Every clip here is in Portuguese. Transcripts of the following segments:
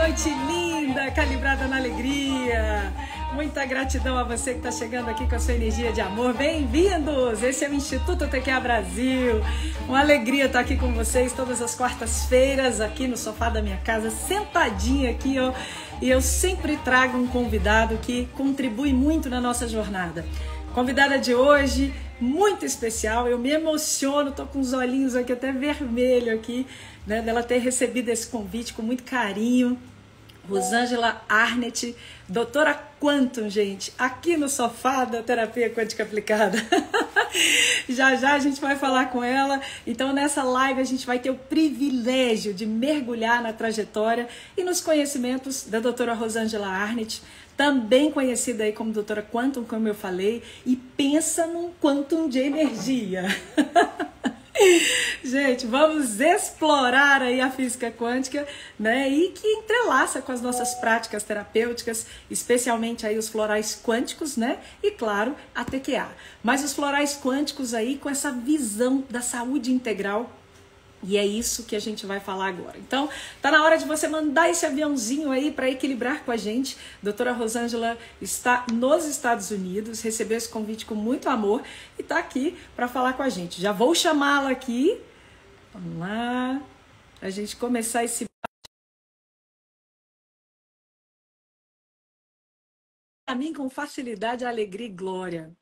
noite linda, calibrada na alegria. Muita gratidão a você que está chegando aqui com a sua energia de amor. Bem-vindos! Esse é o Instituto TQA Brasil. Uma alegria estar aqui com vocês todas as quartas-feiras, aqui no sofá da minha casa, sentadinha aqui, ó. E eu sempre trago um convidado que contribui muito na nossa jornada. Convidada de hoje, muito especial, eu me emociono, tô com os olhinhos aqui até vermelho aqui, né, dela ter recebido esse convite com muito carinho. Rosângela Arnett, doutora Quantum, gente, aqui no sofá da Terapia Quântica Aplicada. Já já a gente vai falar com ela. Então nessa live a gente vai ter o privilégio de mergulhar na trajetória e nos conhecimentos da doutora Rosângela Arnett, também conhecida aí como doutora Quantum, como eu falei, e pensa num quantum de energia. Gente, vamos explorar aí a física quântica, né? E que entrelaça com as nossas práticas terapêuticas, especialmente aí os florais quânticos, né? E claro, a TQA. Mas os florais quânticos aí com essa visão da saúde integral. E é isso que a gente vai falar agora. Então, tá na hora de você mandar esse aviãozinho aí para equilibrar com a gente. Doutora Rosângela está nos Estados Unidos, recebeu esse convite com muito amor e tá aqui para falar com a gente. Já vou chamá-la aqui. Vamos lá, a gente começar esse a mim com facilidade, alegria e glória.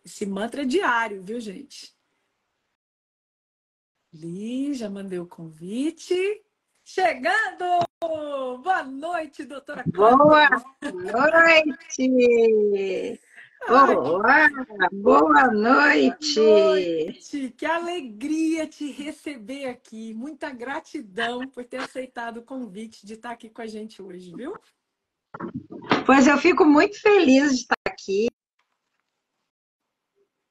Esse mantra é diário, viu, gente? Li, já mandei o convite. Chegando! Boa noite, doutora Boa Quantum. noite! Ai, Olá, boa noite! noite! Que alegria te receber aqui. Muita gratidão por ter aceitado o convite de estar aqui com a gente hoje, viu? Pois eu fico muito feliz de estar aqui.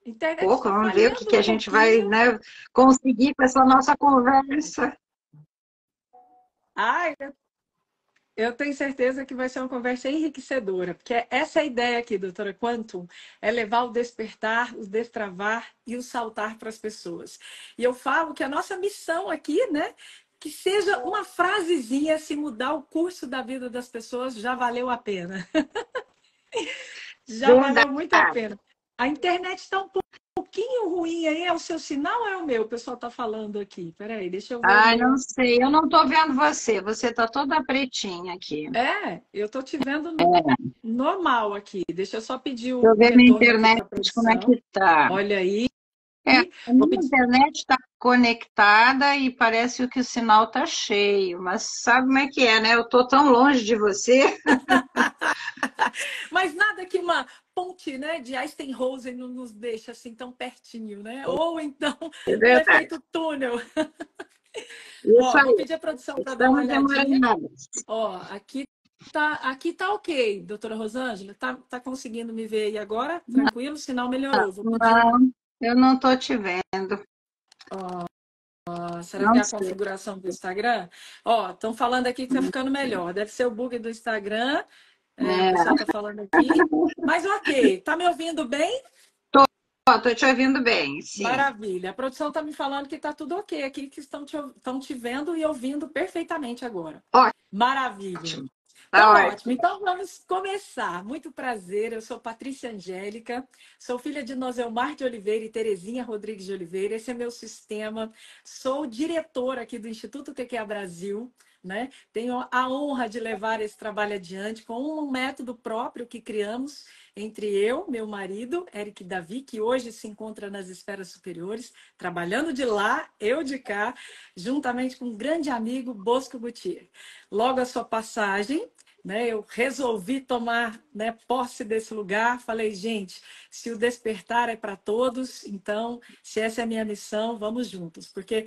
Internet Pouco, está vamos ver o falhando que um a gente vai, pouquinho. né, conseguir com essa nossa conversa. Ai, eu tenho certeza que vai ser uma conversa enriquecedora, porque essa é a ideia aqui, doutora Quantum, é levar o despertar, o destravar e o saltar para as pessoas. E eu falo que a nossa missão aqui, né, que seja uma frasezinha, se mudar o curso da vida das pessoas, já valeu a pena. Já Verdade. valeu muito a pena. A internet está um pouquinho ruim aí, é o seu sinal ou é o meu? O pessoal está falando aqui. Peraí, deixa eu ver o Ai, não meu. sei, eu não estou vendo você. Você está toda pretinha aqui. É, eu tô te vendo normal aqui. Deixa eu só pedir Deixa eu o ver minha retorno aqui internet, para a como é produção. que tá. Olha aí. A Vou minha pedir. internet está conectada e parece que o sinal está cheio, mas sabe como é que é, né? Eu estou tão longe de você. Mas nada que uma ponte, né, de Eisenhower não nos deixa assim tão pertinho, né? Ou então É um verdade. efeito túnel. Isso Ó, vou aí. pedir a produção para dar uma Estamos olhadinha. demorados. Ó, aqui tá ok, doutora Rosângela. Tá conseguindo me ver aí agora? Tranquilo? O sinal melhorou. Vou pedir uma. Não, eu não estou te vendo. Será que Não é a sei. configuração do Instagram? Ó, estão falando aqui que tá ficando melhor. Deve ser o bug do Instagram. É, o pessoal É, tá falando aqui. Mas ok, tá me ouvindo bem? estou te ouvindo bem, sim. Maravilha. A produção tá me falando que tá tudo ok aqui, que estão te vendo e ouvindo perfeitamente agora. Maravilha. Ótimo, tá Então, ótimo. ótimo. Então, vamos começar. Muito prazer, eu sou Patrícia Angélica, sou filha de Noselmar de Oliveira e Terezinha Rodrigues de Oliveira. Esse é meu sistema. Sou diretora aqui do Instituto TQA Brasil, né? Tenho a honra de levar esse trabalho adiante com um método próprio que criamos entre eu, meu marido, Eric Davi, que hoje se encontra nas esferas superiores, trabalhando de lá, eu de cá, juntamente com um grande amigo, Bosco Gutierrez. Logo a sua passagem, né, eu resolvi tomar, né, posse desse lugar. Falei, gente, se o despertar é para todos, então, se essa é a minha missão, vamos juntos. Porque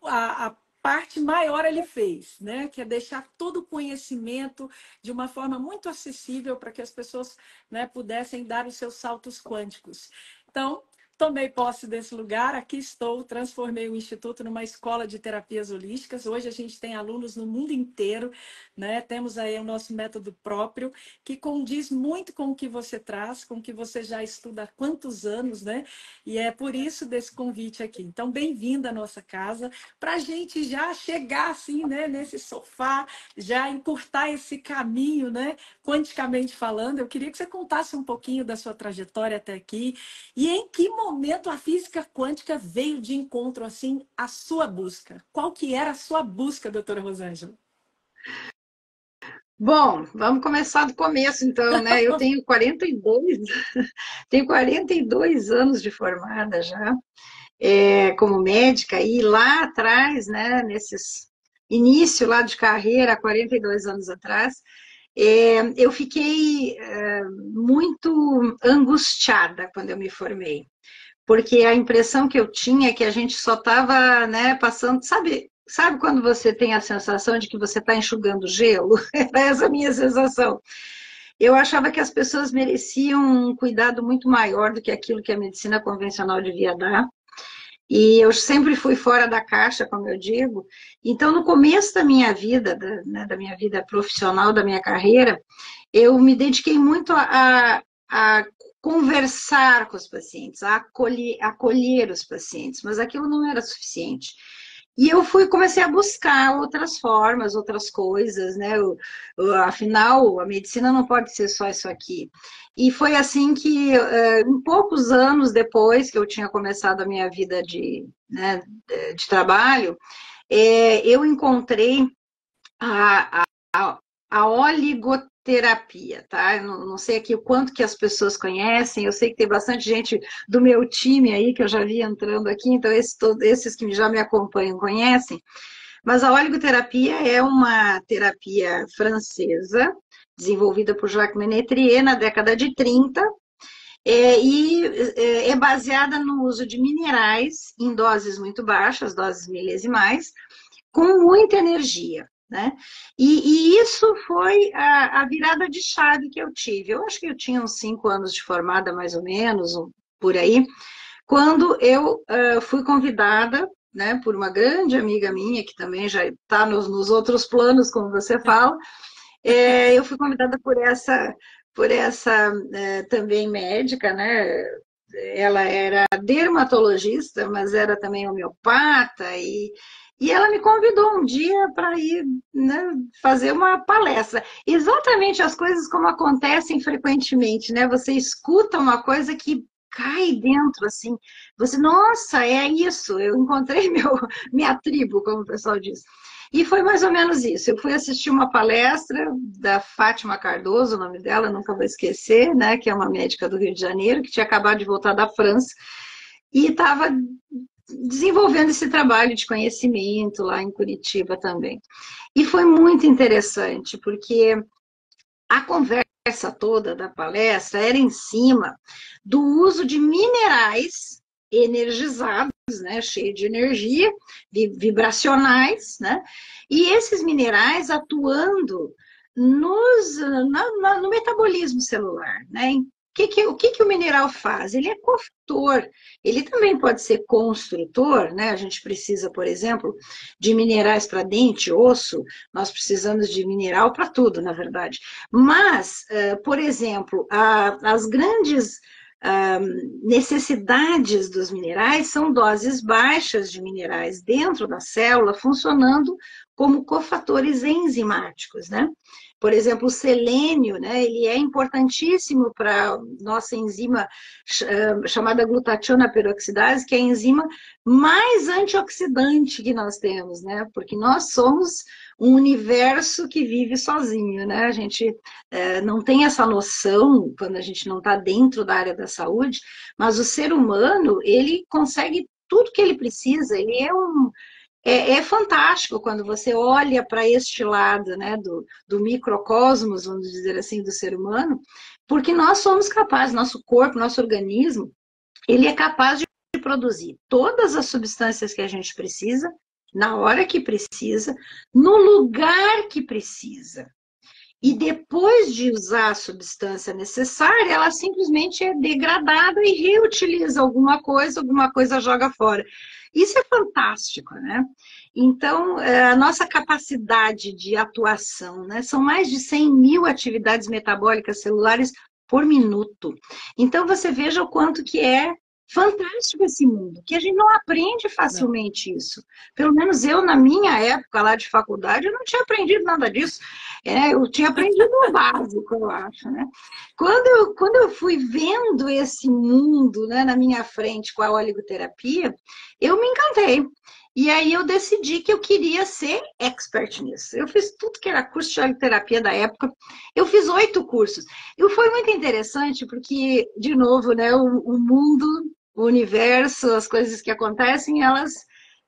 a parte maior ele fez, né, que é deixar todo o conhecimento de uma forma muito acessível para que as pessoas, né, pudessem dar os seus saltos quânticos. Então, tomei posse desse lugar, aqui estou, transformei o Instituto numa escola de terapias holísticas. Hoje a gente tem alunos no mundo inteiro, né? Temos aí o nosso método próprio, que condiz muito com o que você traz, com o que você já estuda há quantos anos, né? E é por isso desse convite aqui. Então, bem-vinda à nossa casa, para a gente já chegar assim, né, nesse sofá, já encurtar esse caminho, né? Quanticamente falando, eu queria que você contasse um pouquinho da sua trajetória até aqui e em que momento a física quântica veio de encontro assim à sua busca. Qual que era a sua busca, doutora Rosângela? Bom, vamos começar do começo, então, né? Eu tenho 42, tenho 42 anos de formada já, como médica, e lá atrás, né, nesses início lá de carreira, há 42 anos atrás, eu fiquei muito angustiada quando eu me formei, porque a impressão que eu tinha é que a gente só estava, né, passando, sabe quando você tem a sensação de que você está enxugando gelo? Era essa a minha sensação. Eu achava que as pessoas mereciam um cuidado muito maior do que aquilo que a medicina convencional devia dar. E eu sempre fui fora da caixa, como eu digo. Então, no começo da minha vida, da minha vida profissional, da minha carreira, eu me dediquei muito a conversar com os pacientes, a acolher os pacientes, mas aquilo não era suficiente. E eu comecei a buscar outras formas, outras coisas, né? Afinal, a medicina não pode ser só isso aqui. E foi assim que, em poucos anos depois que eu tinha começado a minha vida né, de trabalho, eu encontrei a oligoterapia, tá? Eu não sei aqui o quanto que as pessoas conhecem, eu sei que tem bastante gente do meu time aí que eu já vi entrando aqui, então esses que já me acompanham conhecem, mas a oligoterapia é uma terapia francesa, desenvolvida por Jacques Ménetrier na década de 30, e é baseada no uso de minerais em doses muito baixas, doses milesimais, com muita energia. Né? E isso foi a virada de chave que eu tive. Eu acho que eu tinha uns 5 anos de formada, mais ou menos, por aí, quando eu fui convidada, né, por uma grande amiga minha, que também já está nos outros planos, como você fala, eu fui convidada por essa também médica, né? Ela era dermatologista, mas era também homeopata, e ela me convidou um dia para ir, né, fazer uma palestra. Exatamente as coisas como acontecem frequentemente, né? Você escuta uma coisa que cai dentro, assim. Você, nossa, é isso, eu encontrei minha tribo, como o pessoal diz. E foi mais ou menos isso. Eu fui assistir uma palestra da Fátima Cardoso, o nome dela, nunca vou esquecer, né? Que é uma médica do Rio de Janeiro, que tinha acabado de voltar da França, e estava desenvolvendo esse trabalho de conhecimento lá em Curitiba também. E foi muito interessante, porque a conversa toda da palestra era em cima do uso de minerais energizados, né, cheios de energia, vibracionais, né, e esses minerais atuando no metabolismo celular, né, o que o mineral faz? Ele é cofator, ele também pode ser construtor, né? A gente precisa, por exemplo, de minerais para dente, osso, nós precisamos de mineral para tudo, na verdade. Mas, por exemplo, as grandes necessidades dos minerais são doses baixas de minerais dentro da célula, funcionando como cofatores enzimáticos, né? Por exemplo, o selênio, né, ele é importantíssimo para nossa enzima chamada glutationa peroxidase, que é a enzima mais antioxidante que nós temos, né? Porque nós somos um universo que vive sozinho, né? A gente não tem essa noção quando a gente não está dentro da área da saúde, mas o ser humano, ele consegue tudo que ele precisa, ele é fantástico quando você olha para este lado, né, do microcosmos, vamos dizer assim, do ser humano, porque nós somos capazes, nosso corpo, nosso organismo, ele é capaz de produzir todas as substâncias que a gente precisa, na hora que precisa, no lugar que precisa. e depois de usar a substância necessária, ela simplesmente é degradada e reutiliza alguma coisa joga fora. Isso é fantástico, né? Então, a nossa capacidade de atuação, né? São mais de 100 mil atividades metabólicas celulares por minuto. Então, você veja o quanto que é fantástico esse mundo, que a gente não aprende facilmente isso. Pelo menos eu, na minha época lá de faculdade, eu não tinha aprendido nada disso. Eu tinha aprendido o básico, eu acho, né? Quando eu fui vendo esse mundo, né, na minha frente com a oligoterapia, eu me encantei. E aí eu decidi que eu queria ser expert nisso. Eu fiz tudo que era curso de oligoterapia da época. Eu fiz 8 cursos. E foi muito interessante porque, de novo, né, o mundo, o universo, as coisas que acontecem, elas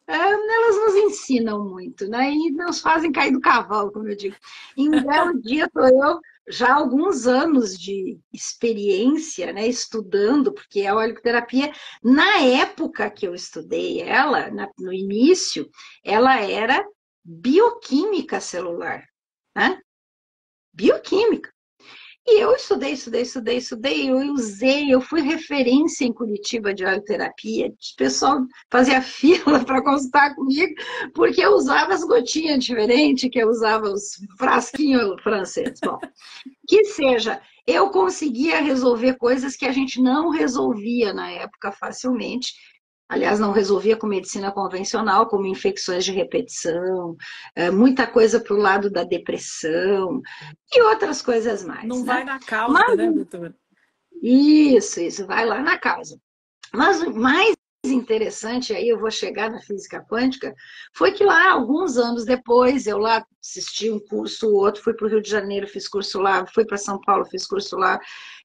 nos ensinam muito, né? E nos fazem cair do cavalo, como eu digo. E um belo dia estou eu, já há alguns anos de experiência, né, estudando, porque a oligoterapia, na época que eu estudei ela, no início, ela era bioquímica celular, né? Bioquímica. E eu estudei, eu fui referência em Curitiba de oleoterapia, o pessoal fazia fila para consultar comigo, porque eu usava as gotinhas diferentes, que eu usava os frasquinhos franceses. Bom, que seja, eu conseguia resolver coisas que a gente não resolvia na época facilmente. Aliás, não resolvia com medicina convencional, como infecções de repetição, muita coisa para o lado da depressão e outras coisas mais. Não, né? Vai na causa, né, doutora? Isso, vai lá na causa. Mas o mais interessante, aí eu vou chegar na física quântica, foi que lá, alguns anos depois, eu lá assisti um curso, outro, fui para o Rio de Janeiro, fiz curso lá, fui para São Paulo, fiz curso lá,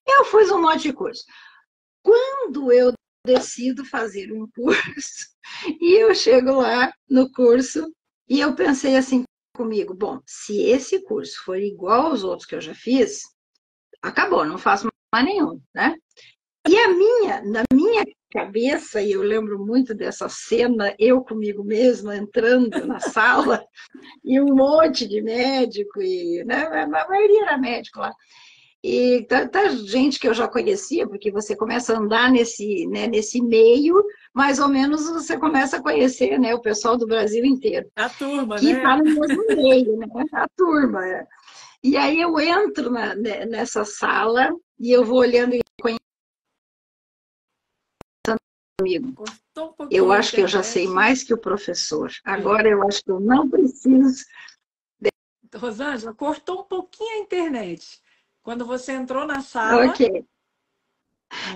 eu fiz um monte de curso. Quando eu decido fazer um curso, e eu chego lá no curso, e eu pensei assim comigo, bom, se esse curso for igual aos outros que eu já fiz, acabou, não faço mais nenhum, né? E na minha cabeça, e eu lembro muito dessa cena, eu comigo mesma entrando na sala, e um monte de médico, e né, a maioria era médico lá. E tanta gente que eu já conhecia, porque você começa a andar nesse meio, mais ou menos você começa a conhecer, né, o pessoal do Brasil inteiro. A turma, que né? está no mesmo meio, né? A turma. E aí eu entro nessa sala e eu vou olhando e conhecendo comigo. Eu acho que eu já sei mais que o professor. Agora eu acho que eu não preciso. Rosângela, cortou um pouquinho a internet. Quando você entrou na sala... Ok.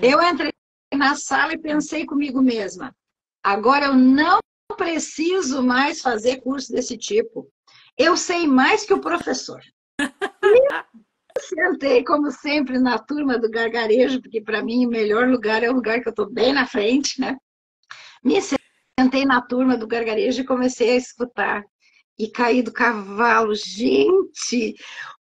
Eu entrei na sala e pensei comigo mesma. Agora eu não preciso mais fazer curso desse tipo. Eu sei mais que o professor. Eu sentei, como sempre, na turma do gargarejo, porque para mim o melhor lugar é o lugar que eu estou bem na frente, né? Me sentei na turma do gargarejo e comecei a escutar. E caí do cavalo. Gente,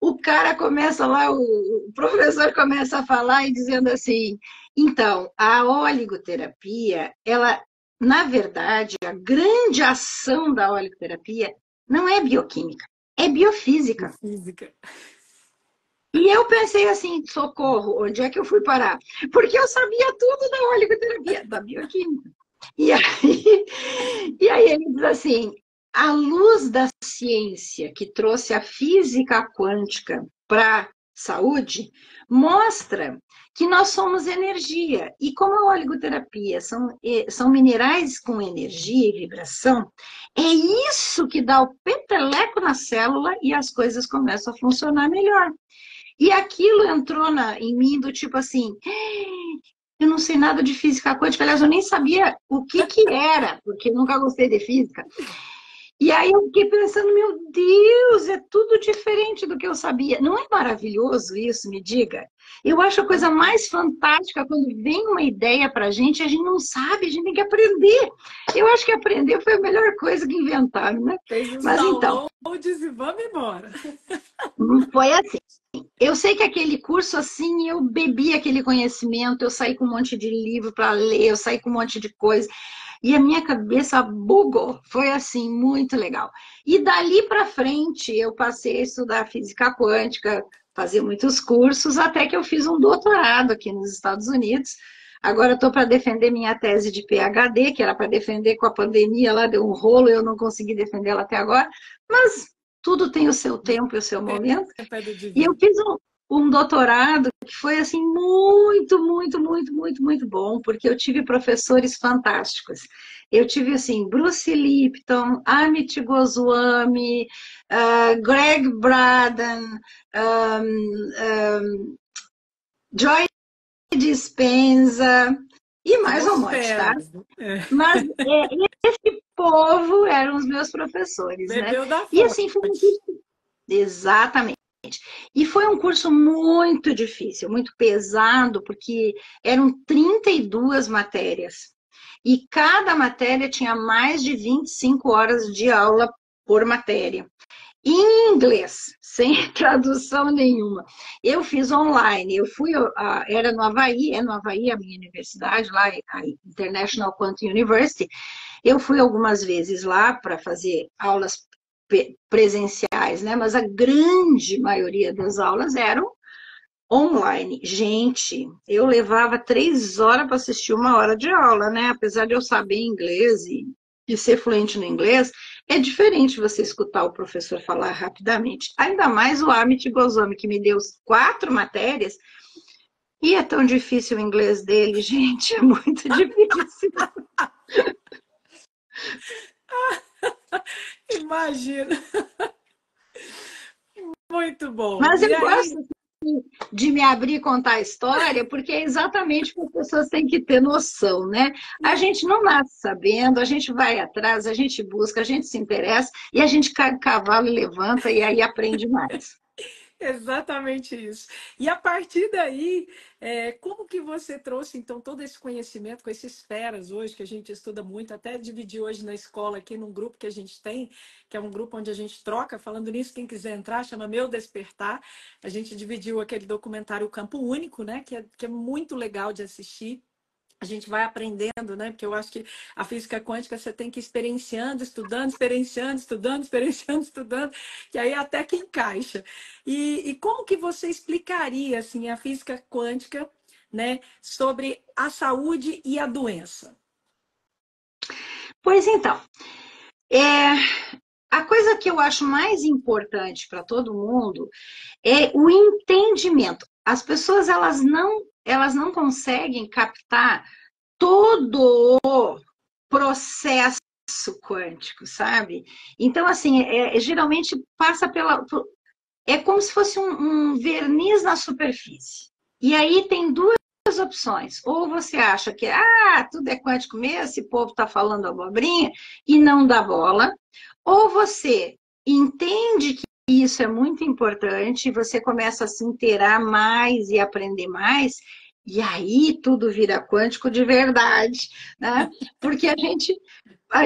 o cara começa lá, o professor começa a falar e dizendo assim, então, a oligoterapia, ela, na verdade, a grande ação da oligoterapia não é bioquímica, é biofísica. Física. E eu pensei assim, socorro, onde é que eu fui parar? Porque eu sabia tudo da oligoterapia, da bioquímica. E aí ele diz assim, a luz da ciência que trouxe a física quântica para a saúde mostra que nós somos energia. E como a oligoterapia são minerais com energia e vibração, é isso que dá o peteleco na célula e as coisas começam a funcionar melhor. E aquilo entrou em mim do tipo assim, eu não sei nada de física quântica, aliás, eu nem sabia o que era, porque nunca gostei de física. E aí eu fiquei pensando, meu Deus, é tudo diferente do que eu sabia. Não é maravilhoso isso, me diga? Eu acho a coisa mais fantástica quando vem uma ideia pra gente, a gente não sabe, a gente tem que aprender. Eu acho que aprender foi a melhor coisa que inventaram, né? Mas então, e vamos embora. Foi assim. Eu sei que aquele curso, assim, eu bebi aquele conhecimento, eu saí com um monte de livro para ler, eu saí com um monte de coisa. e a minha cabeça bugou. Foi assim, muito legal. E dali para frente eu passei a estudar física quântica, fazer muitos cursos, até que eu fiz um doutorado aqui nos Estados Unidos. Agora estou para defender minha tese de PhD, que era para defender com a pandemia, lá deu um rolo, eu não consegui defendê-la até agora, mas tudo tem o seu tempo e o seu momento. E eu fiz um doutorado que foi assim muito bom, porque eu tive professores fantásticos. Eu tive assim Bruce Lipton, Amit Goswami, Greg Braden, Joy Dispenza e mais um monte, tá? Mas esse povo eram os meus professores, Bebeu né? da E assim foi um curso... Exatamente. E foi um curso muito difícil, muito pesado, porque eram 32 matérias. E cada matéria tinha mais de 25 horas de aula por matéria. Em inglês, sem tradução nenhuma. Eu fiz online, eu fui, era no Havaí, é no Havaí a minha universidade, lá, a International Quantum University. Eu fui algumas vezes lá para fazer aulas presenciais, né? Mas a grande maioria das aulas eram online. Gente, eu levava 3 horas para assistir 1 hora de aula, né? Apesar de eu saber inglês e ser fluente no inglês, é diferente você escutar o professor falar rapidamente. Ainda mais o Amit Goswami, que me deu 4 matérias, e é tão difícil o inglês dele, gente, é muito difícil. Imagina. Muito bom. Mas E eu aí... gosto de me abrir e contar a história, porque é exatamente o que as pessoas têm que ter noção, né? A gente não nasce sabendo, a gente vai atrás, a gente busca, a gente se interessa, e a gente cai do cavalo e levanta, e aí aprende mais. Exatamente isso. E a partir daí, como que você trouxe então todo esse conhecimento com esses feras hoje que a gente estuda muito, até dividir hoje na escola aqui num grupo que a gente tem, que é um grupo onde a gente troca, falando nisso, quem quiser entrar, chama Meu Despertar. A gente dividiu aquele documentário Campo Único, né, que é muito legal de assistir. A gente vai aprendendo, né? Porque eu acho que a física quântica você tem que ir experienciando, estudando, experienciando, estudando, experienciando, estudando, que aí até que encaixa. E como que você explicaria assim a física quântica, né, sobre a saúde e a doença? Pois então, a coisa que eu acho mais importante para todo mundo é o entendimento. As pessoas elas não conseguem captar todo o processo quântico, sabe? Então, assim, geralmente passa pela... É como se fosse um verniz na superfície. E aí tem duas opções. Ou você acha que tudo é quântico mesmo, esse povo está falando abobrinha, e não dá bola. Ou você entende que isso é muito importante, e você começa a se inteirar mais e aprender mais, e aí tudo vira quântico de verdade, né? Porque a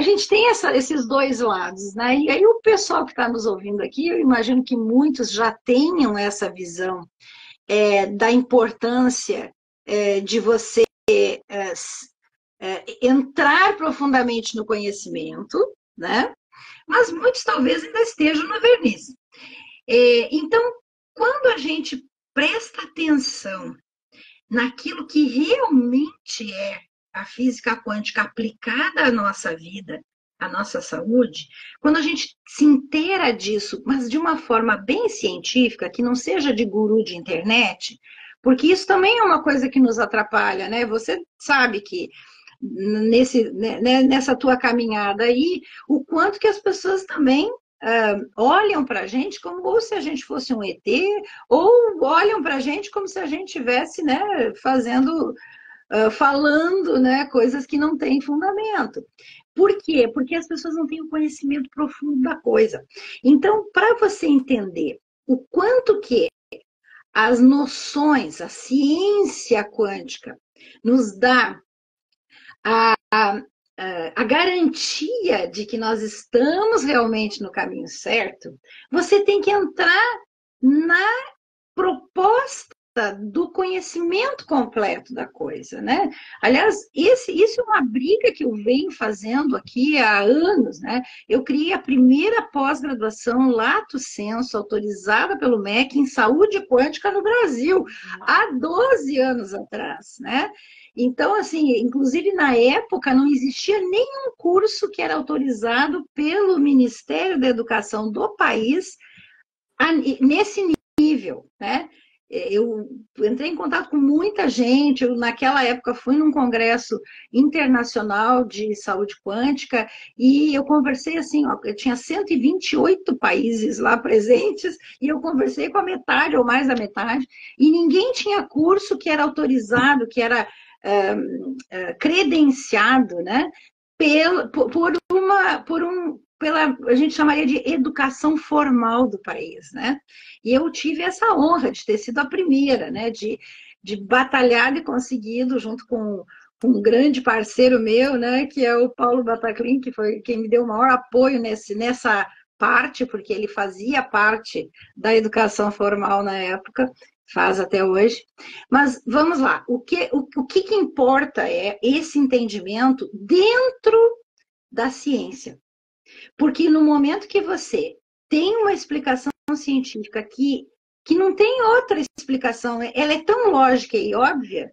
gente tem esses dois lados, né? E aí o pessoal que está nos ouvindo aqui, eu imagino que muitos já tenham essa visão da importância de você entrar profundamente no conhecimento, né? Mas muitos talvez ainda estejam no verniz. Então, quando a gente presta atenção naquilo que realmente é a física quântica aplicada à nossa vida, à nossa saúde, quando a gente se inteira disso, mas de uma forma bem científica, que não seja de guru de internet, porque isso também é uma coisa que nos atrapalha, né? Você sabe que nessa tua caminhada aí, o quanto que as pessoas também olham para a gente como se a gente fosse um ET, ou olham para a gente como se a gente estivesse, né, falando, né, coisas que não têm fundamento. Por quê? Porque as pessoas não têm o conhecimento profundo da coisa. Então, para você entender o quanto que as noções, a ciência quântica nos dá a garantia de que nós estamos realmente no caminho certo, você tem que entrar na proposta do conhecimento completo da coisa, né? Aliás, isso é uma briga que eu venho fazendo aqui há anos, né? Eu criei a primeira pós-graduação lato sensu, autorizada pelo MEC, em saúde quântica no Brasil, há 12 anos atrás, né? Então, assim, inclusive na época não existia nenhum curso que era autorizado pelo Ministério da Educação do país nesse nível, né? Eu entrei em contato com muita gente, eu naquela época fui num congresso internacional de saúde quântica e eu conversei assim, ó, eu tinha 128 países lá presentes e eu conversei com a metade ou mais da metade e ninguém tinha curso que era autorizado, que era credenciado, né, pela, a gente chamaria de educação formal do país, né? E eu tive essa honra de ter sido a primeira, né? De batalhar e conseguido, junto com um grande parceiro meu, né? Que é o Paulo Bataclin, que foi quem me deu o maior apoio nessa parte, porque ele fazia parte da educação formal na época, faz até hoje. Mas vamos lá, o que importa é esse entendimento dentro da ciência. Porque no momento que você tem uma explicação científica que não tem outra explicação, ela é tão lógica e óbvia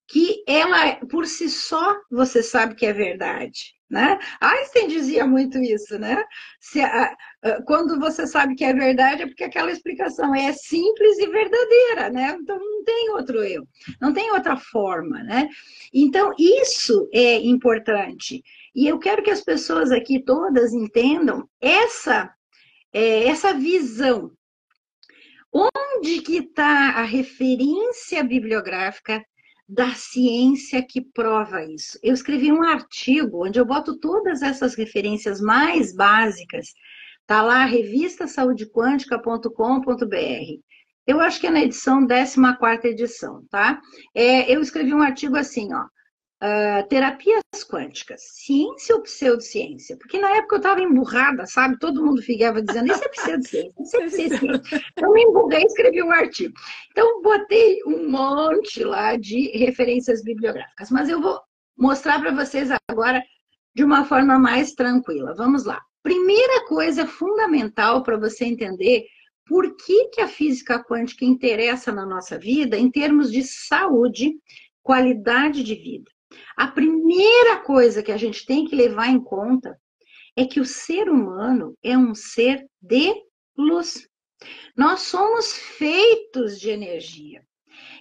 que ela, por si só, você sabe que é verdade, né? Einstein dizia muito isso, né? Quando você sabe que é verdade, é porque aquela explicação é simples e verdadeira, né? Então não tem outro eu, não tem outra forma, né? Então isso é importante. E eu quero que as pessoas aqui todas entendam essa visão. Onde que está a referência bibliográfica da ciência que prova isso? Eu escrevi um artigo onde eu boto todas essas referências mais básicas. Está lá, revistasaudequântica.com.br. Eu acho que é na edição, 14ª edição, tá? Eu escrevi um artigo assim, ó. Terapias quânticas, ciência ou pseudociência? Porque na época eu estava emburrada, sabe? Todo mundo ficava dizendo, isso é pseudociência, isso é pseudociência. Eu me emburrei e escrevi um artigo. Então, botei um monte lá de referências bibliográficas, mas eu vou mostrar para vocês agora de uma forma mais tranquila. Vamos lá. Primeira coisa fundamental para você entender por que a física quântica interessa na nossa vida em termos de saúde, qualidade de vida. A primeira coisa que a gente tem que levar em conta é que o ser humano é um ser de luz. Nós somos feitos de energia.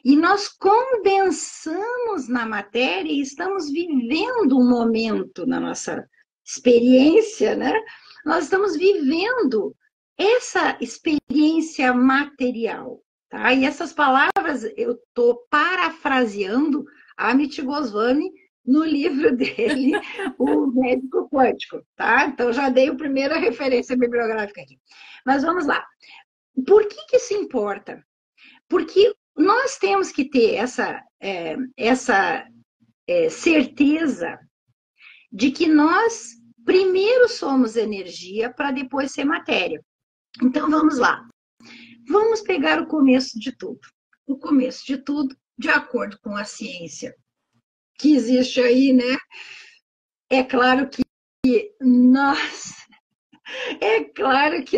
E nós condensamos na matéria e estamos vivendo um momento na nossa experiência, né? Nós estamos vivendo essa experiência material, tá? E essas palavras eu estou parafraseando Amit Goswami no livro dele, O Médico Quântico, tá? Então já dei a primeira referência bibliográfica aqui. Mas vamos lá. Por que isso importa? Porque nós temos que ter essa certeza de que nós primeiro somos energia para depois ser matéria. Então vamos lá. Vamos pegar o começo de tudo. O começo de tudo, de acordo com a ciência que existe aí, né? É claro que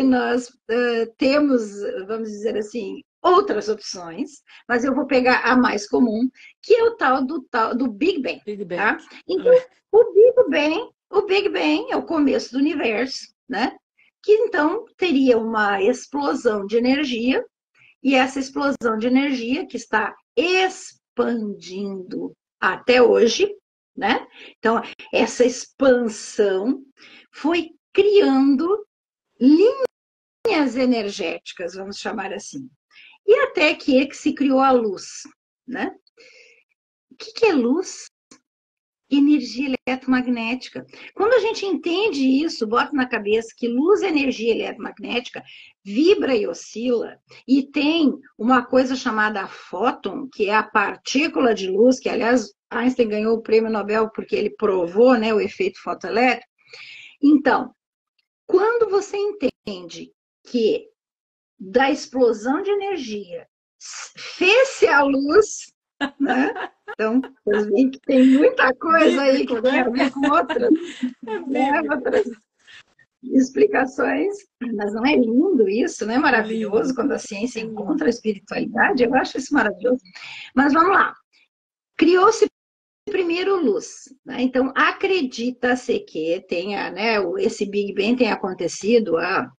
nós temos, vamos dizer assim, outras opções, mas eu vou pegar a mais comum, que é o tal do Big Bang. Big Bang. Tá? Então, o Big Bang é o começo do universo, né? Que então teria uma explosão de energia, e essa explosão de energia que está expandindo até hoje, né? Então, essa expansão foi criando linhas energéticas, vamos chamar assim. E até que se criou a luz, né? O que é luz? Energia eletromagnética. Quando a gente entende isso, bota na cabeça que luz é energia eletromagnética, vibra e oscila, e tem uma coisa chamada fóton, que é a partícula de luz, que aliás Einstein ganhou o prêmio Nobel porque ele provou, né, o efeito fotoelétrico. Então, quando você entende que da explosão de energia fez-se a luz, né? Então, vocês veem que tem muita coisa aí que tem a ver com outras, né? Outras explicações. Mas não é lindo isso, não é maravilhoso quando a ciência encontra a espiritualidade? Eu acho isso maravilhoso. Mas vamos lá. Criou-se primeiro luz, né? Então acredita-se que tenha, né, esse Big Bang tenha acontecido há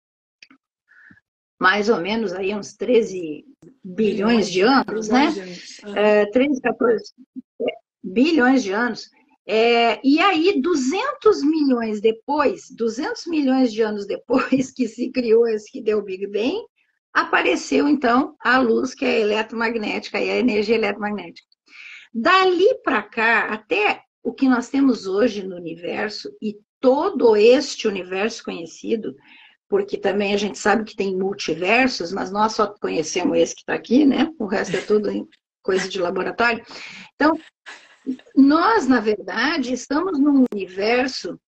mais ou menos aí uns 13 bilhões de anos, né? 13, 14 bilhões de anos. E aí, 200 milhões de anos depois que se criou esse que deu o Big Bang, apareceu então a luz, que é a eletromagnética e a energia eletromagnética. Dali para cá, até o que nós temos hoje no universo, e todo este universo conhecido, porque também a gente sabe que tem multiversos, mas nós só conhecemos esse que está aqui, né? O resto é tudo coisa de laboratório. Então, nós, na verdade, estamos num universo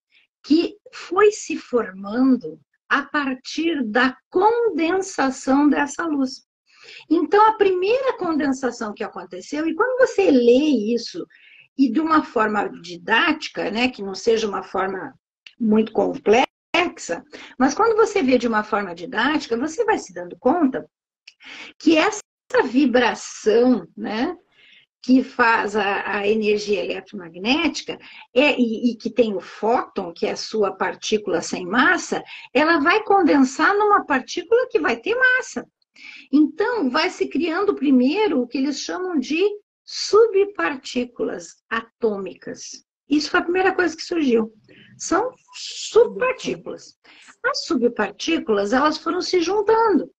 que foi se formando a partir da condensação dessa luz. Então, a primeira condensação que aconteceu, e quando você lê isso, e de uma forma didática, né, que não seja uma forma muito complexa, mas quando você vê de uma forma didática, você vai se dando conta que essa vibração, né, que faz a energia eletromagnética, e que tem o fóton, que é a sua partícula sem massa, ela vai condensar numa partícula que vai ter massa. Então, vai se criando primeiro o que eles chamam de subpartículas atômicas. Isso foi a primeira coisa que surgiu. São subpartículas. As subpartículas, elas foram se juntando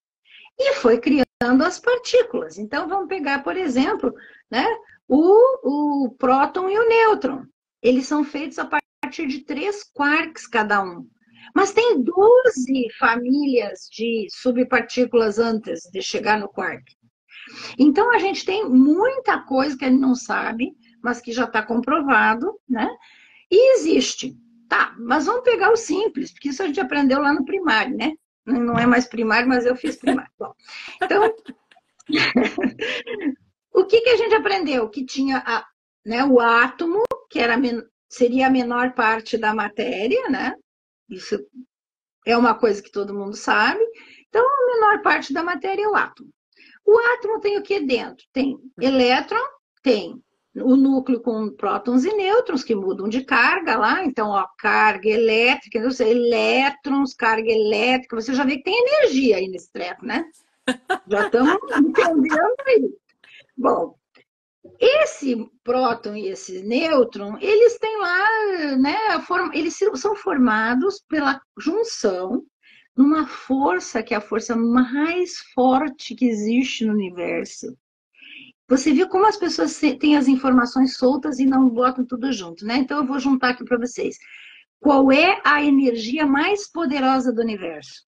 e foi criando as partículas. Então, vamos pegar, por exemplo, né, o próton e o nêutron. Eles são feitos a partir de 3 quarks cada um. Mas tem 12 famílias de subpartículas antes de chegar no quark. Então, a gente tem muita coisa que a gente não sabe, mas que já está comprovado, né? E existe. Tá, mas vamos pegar o simples, porque isso a gente aprendeu lá no primário, né? Não é mais primário, mas eu fiz primário. Bom, então, o que a gente aprendeu? Que tinha né, o átomo, que seria a menor parte da matéria, né? Isso é uma coisa que todo mundo sabe. Então, a menor parte da matéria é o átomo. O átomo tem o que dentro? Tem elétron, tem o núcleo com prótons e nêutrons, que mudam de carga lá. Então, ó, carga elétrica, elétrons, carga elétrica. Você já vê que tem energia aí nesse treco, né? Já estamos entendendo aí. Bom, esse próton e esse nêutron, eles têm lá, né, eles são formados pela junção numa força que é a força mais forte que existe no universo. Você viu como as pessoas têm as informações soltas e não botam tudo junto, né? Então eu vou juntar aqui para vocês. Qual é a energia mais poderosa do universo?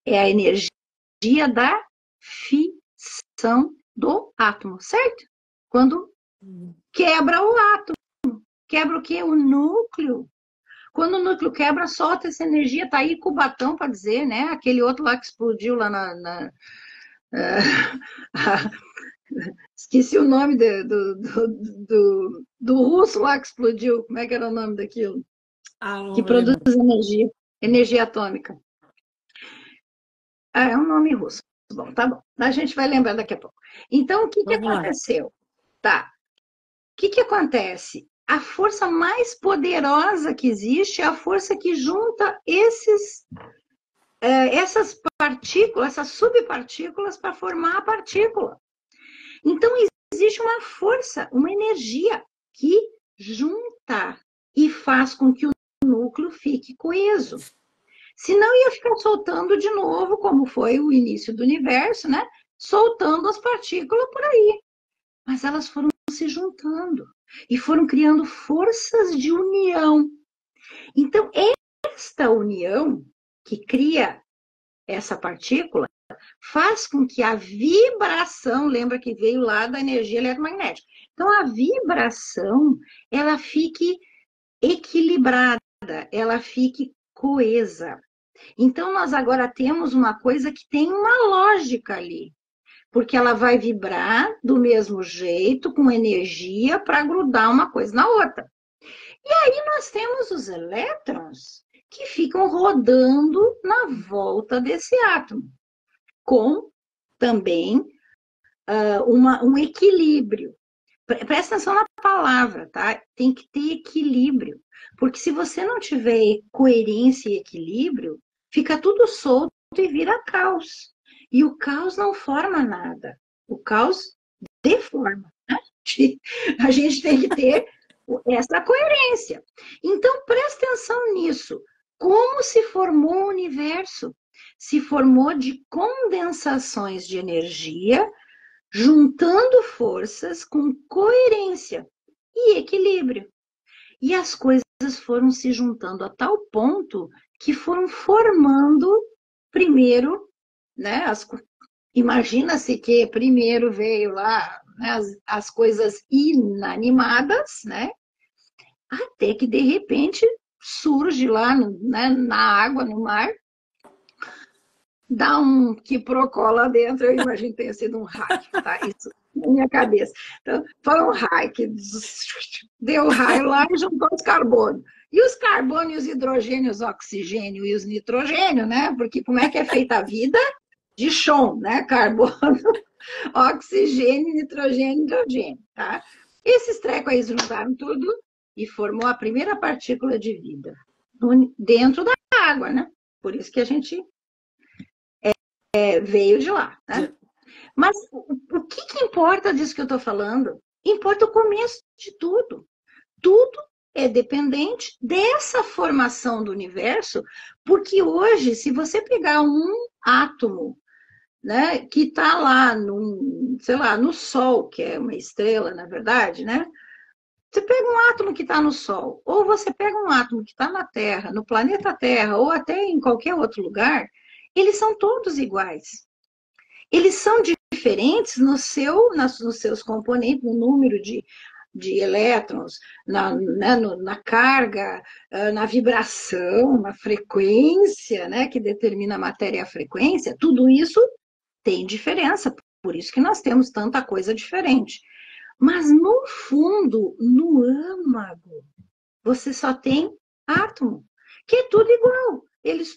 É a energia da fissão do átomo, certo? Quando quebra o átomo. Quebra o quê? O núcleo. Quando o núcleo quebra, solta essa energia. Tá aí Cubatão para dizer, né? Aquele outro lá que explodiu lá esqueci o nome do russo lá que explodiu. Como é que era o nome daquilo? Que produz energia. Energia atômica. É um nome russo. Bom, tá bom. A gente vai lembrar daqui a pouco. Então, o que aconteceu? Tá. O que acontece? A força mais poderosa que existe é a força que junta essas partículas, essas subpartículas para formar a partícula. Então, existe uma força, uma energia que junta e faz com que o núcleo fique coeso. Senão ia ficar soltando de novo, como foi o início do universo, né? Soltando as partículas por aí. Mas elas foram se juntando e foram criando forças de união. Então, esta união que cria essa partícula faz com que a vibração, lembra que veio lá da energia eletromagnética. Então, a vibração, ela fique equilibrada, ela fique coesa. Então, nós agora temos uma coisa que tem uma lógica ali. porque ela vai vibrar do mesmo jeito, com energia, para grudar uma coisa na outra. E aí nós temos os elétrons que ficam rodando na volta desse átomo, com também um equilíbrio. Presta atenção na palavra, tá? Tem que ter equilíbrio. Porque se você não tiver coerência e equilíbrio, fica tudo solto e vira caos. E o caos não forma nada. O caos deforma. Né? A gente tem que ter essa coerência. Então, presta atenção nisso. Como se formou o universo? Se formou de condensações de energia, juntando forças com coerência e equilíbrio. E as coisas foram se juntando a tal ponto que foram formando primeiro, né? Imagina-se que primeiro veio lá, né, as coisas inanimadas, né? Até que de repente surge lá, né, na água, no mar, dá um quiprocó lá dentro, eu imagino que tenha sido um hack, tá? Isso na minha cabeça. Então, foi um hack, deu raio lá e juntou os carbonos. E os carbonos, os hidrogênios, o oxigênio e os nitrogênios, né? Porque como é que é feita a vida? De chão, né? Carbono, oxigênio, nitrogênio, hidrogênio, tá? Esses trecos aí juntaram tudo e formou a primeira partícula de vida dentro da água, né? Por isso que a gente veio de lá, né? Mas o que importa disso que eu estou falando? Importa o começo de tudo. Tudo é dependente dessa formação do universo, porque hoje, se você pegar um átomo, né, que está lá, sei lá, no Sol, que é uma estrela, na verdade, né? Você pega um átomo que está no Sol, ou você pega um átomo que está na Terra, no planeta Terra, ou até em qualquer outro lugar, eles são todos iguais. Eles são diferentes nos seus componentes, no número de elétrons, na carga, na vibração, na frequência, né, que determina a matéria e a frequência. Tudo isso tem diferença, por isso que nós temos tanta coisa diferente. Mas, no fundo, no âmago, você só tem átomo, que é tudo igual.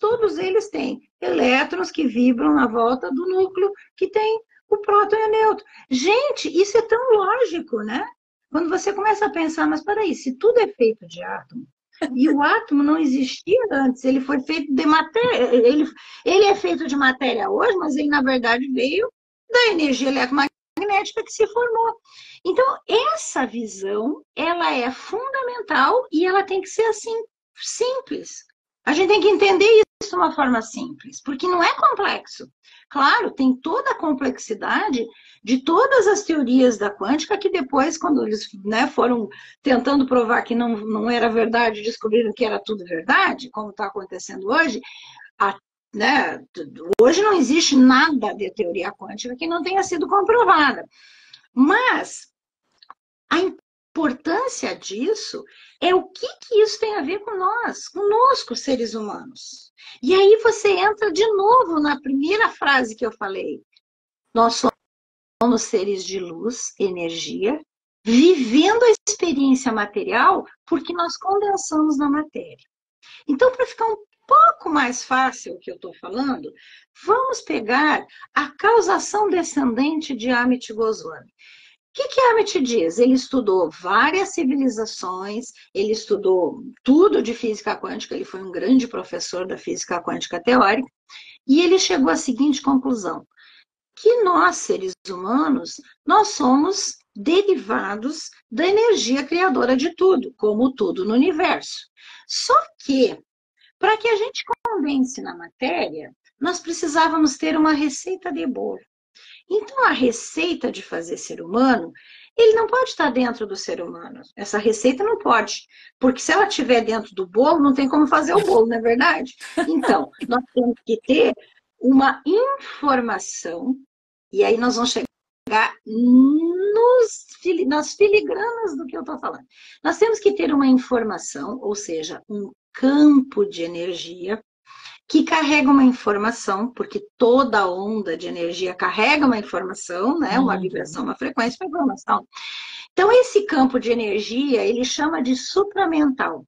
Todos eles têm elétrons que vibram na volta do núcleo, que tem o próton e o nêutron. Gente, isso é tão lógico, né? Quando você começa a pensar, mas peraí, se tudo é feito de átomo, e o átomo não existia antes, ele foi feito de matéria, ele é feito de matéria hoje, mas ele, na verdade, veio da energia eletromagnética que se formou. Então, essa visão, ela é fundamental e ela tem que ser assim, simples. A gente tem que entender isso de uma forma simples, porque não é complexo. Claro, tem toda a complexidade de todas as teorias da quântica que depois, quando eles, né, foram tentando provar que não era verdade, descobriram que era tudo verdade, como está acontecendo hoje, né, hoje não existe nada de teoria quântica que não tenha sido comprovada. Mas a importância disso é o que isso tem a ver com nós, conosco, seres humanos. E aí você entra de novo na primeira frase que eu falei. Nós somos seres de luz, energia, vivendo a experiência material porque nós condensamos na matéria. Então, para ficar um pouco mais fácil o que eu estou falando, vamos pegar a causação descendente de Amit Goswami. O que Amit diz? Ele estudou várias civilizações, ele estudou tudo de física quântica, ele foi um grande professor da física quântica teórica, e ele chegou à seguinte conclusão, que nós, seres humanos, nós somos derivados da energia criadora de tudo, como tudo no universo. Só que, para que a gente condense na matéria, nós precisávamos ter uma receita de bolo. Então, a receita de fazer ser humano, ele não pode estar dentro do ser humano. Essa receita não pode, porque se ela estiver dentro do bolo, não tem como fazer o bolo, não é verdade? Então, nós temos que ter uma informação, e aí nós vamos chegar nas filigranas do que eu estou falando. Nós temos que ter uma informação, ou seja, um campo de energia, que carrega uma informação, porque toda onda de energia carrega uma informação, né? Uma vibração, uma frequência, uma informação. Então, esse campo de energia, ele chama de supramental.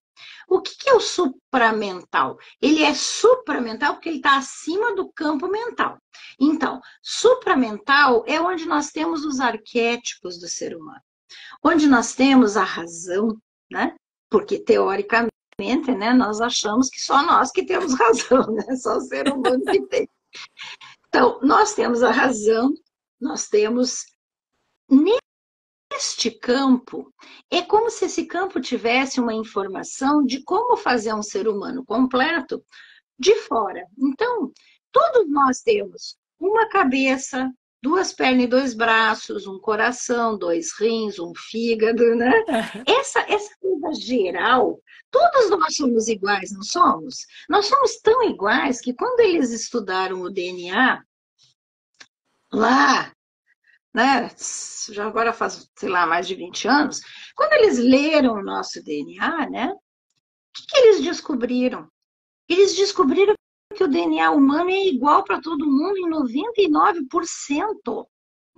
O que é o supramental? Ele é supramental porque ele está acima do campo mental. Então, supramental é onde nós temos os arquétipos do ser humano, onde nós temos a razão, né? Porque, teoricamente, né, nós achamos que só nós que temos razão, né? Só o ser humano que tem. Então, nós temos a razão, nós temos... Este campo é como se esse campo tivesse uma informação de como fazer um ser humano completo de fora. Então, todos nós temos uma cabeça, duas pernas e dois braços, um coração, dois rins, um fígado, né? Essa coisa geral, todos nós somos iguais, não somos? Nós somos tão iguais que quando eles estudaram o DNA, lá, né, já agora faz, sei lá, mais de 20 anos, quando eles leram o nosso DNA, né, o que eles descobriram? Eles descobriram que o DNA humano é igual para todo mundo em 99%.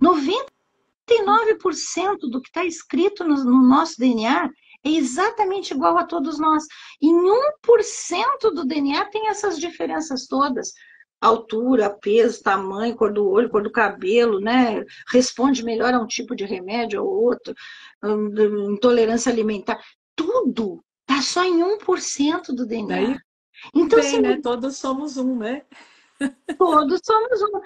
99% do que está escrito no nosso DNA é exatamente igual a todos nós. Em 1% do DNA tem essas diferenças todas. Altura, peso, tamanho, cor do olho, cor do cabelo, né? Responde melhor a um tipo de remédio ou outro, intolerância alimentar. Tudo tá só em 1% do DNA. Daí então, bem, né? Todos somos um, né? Todos somos um.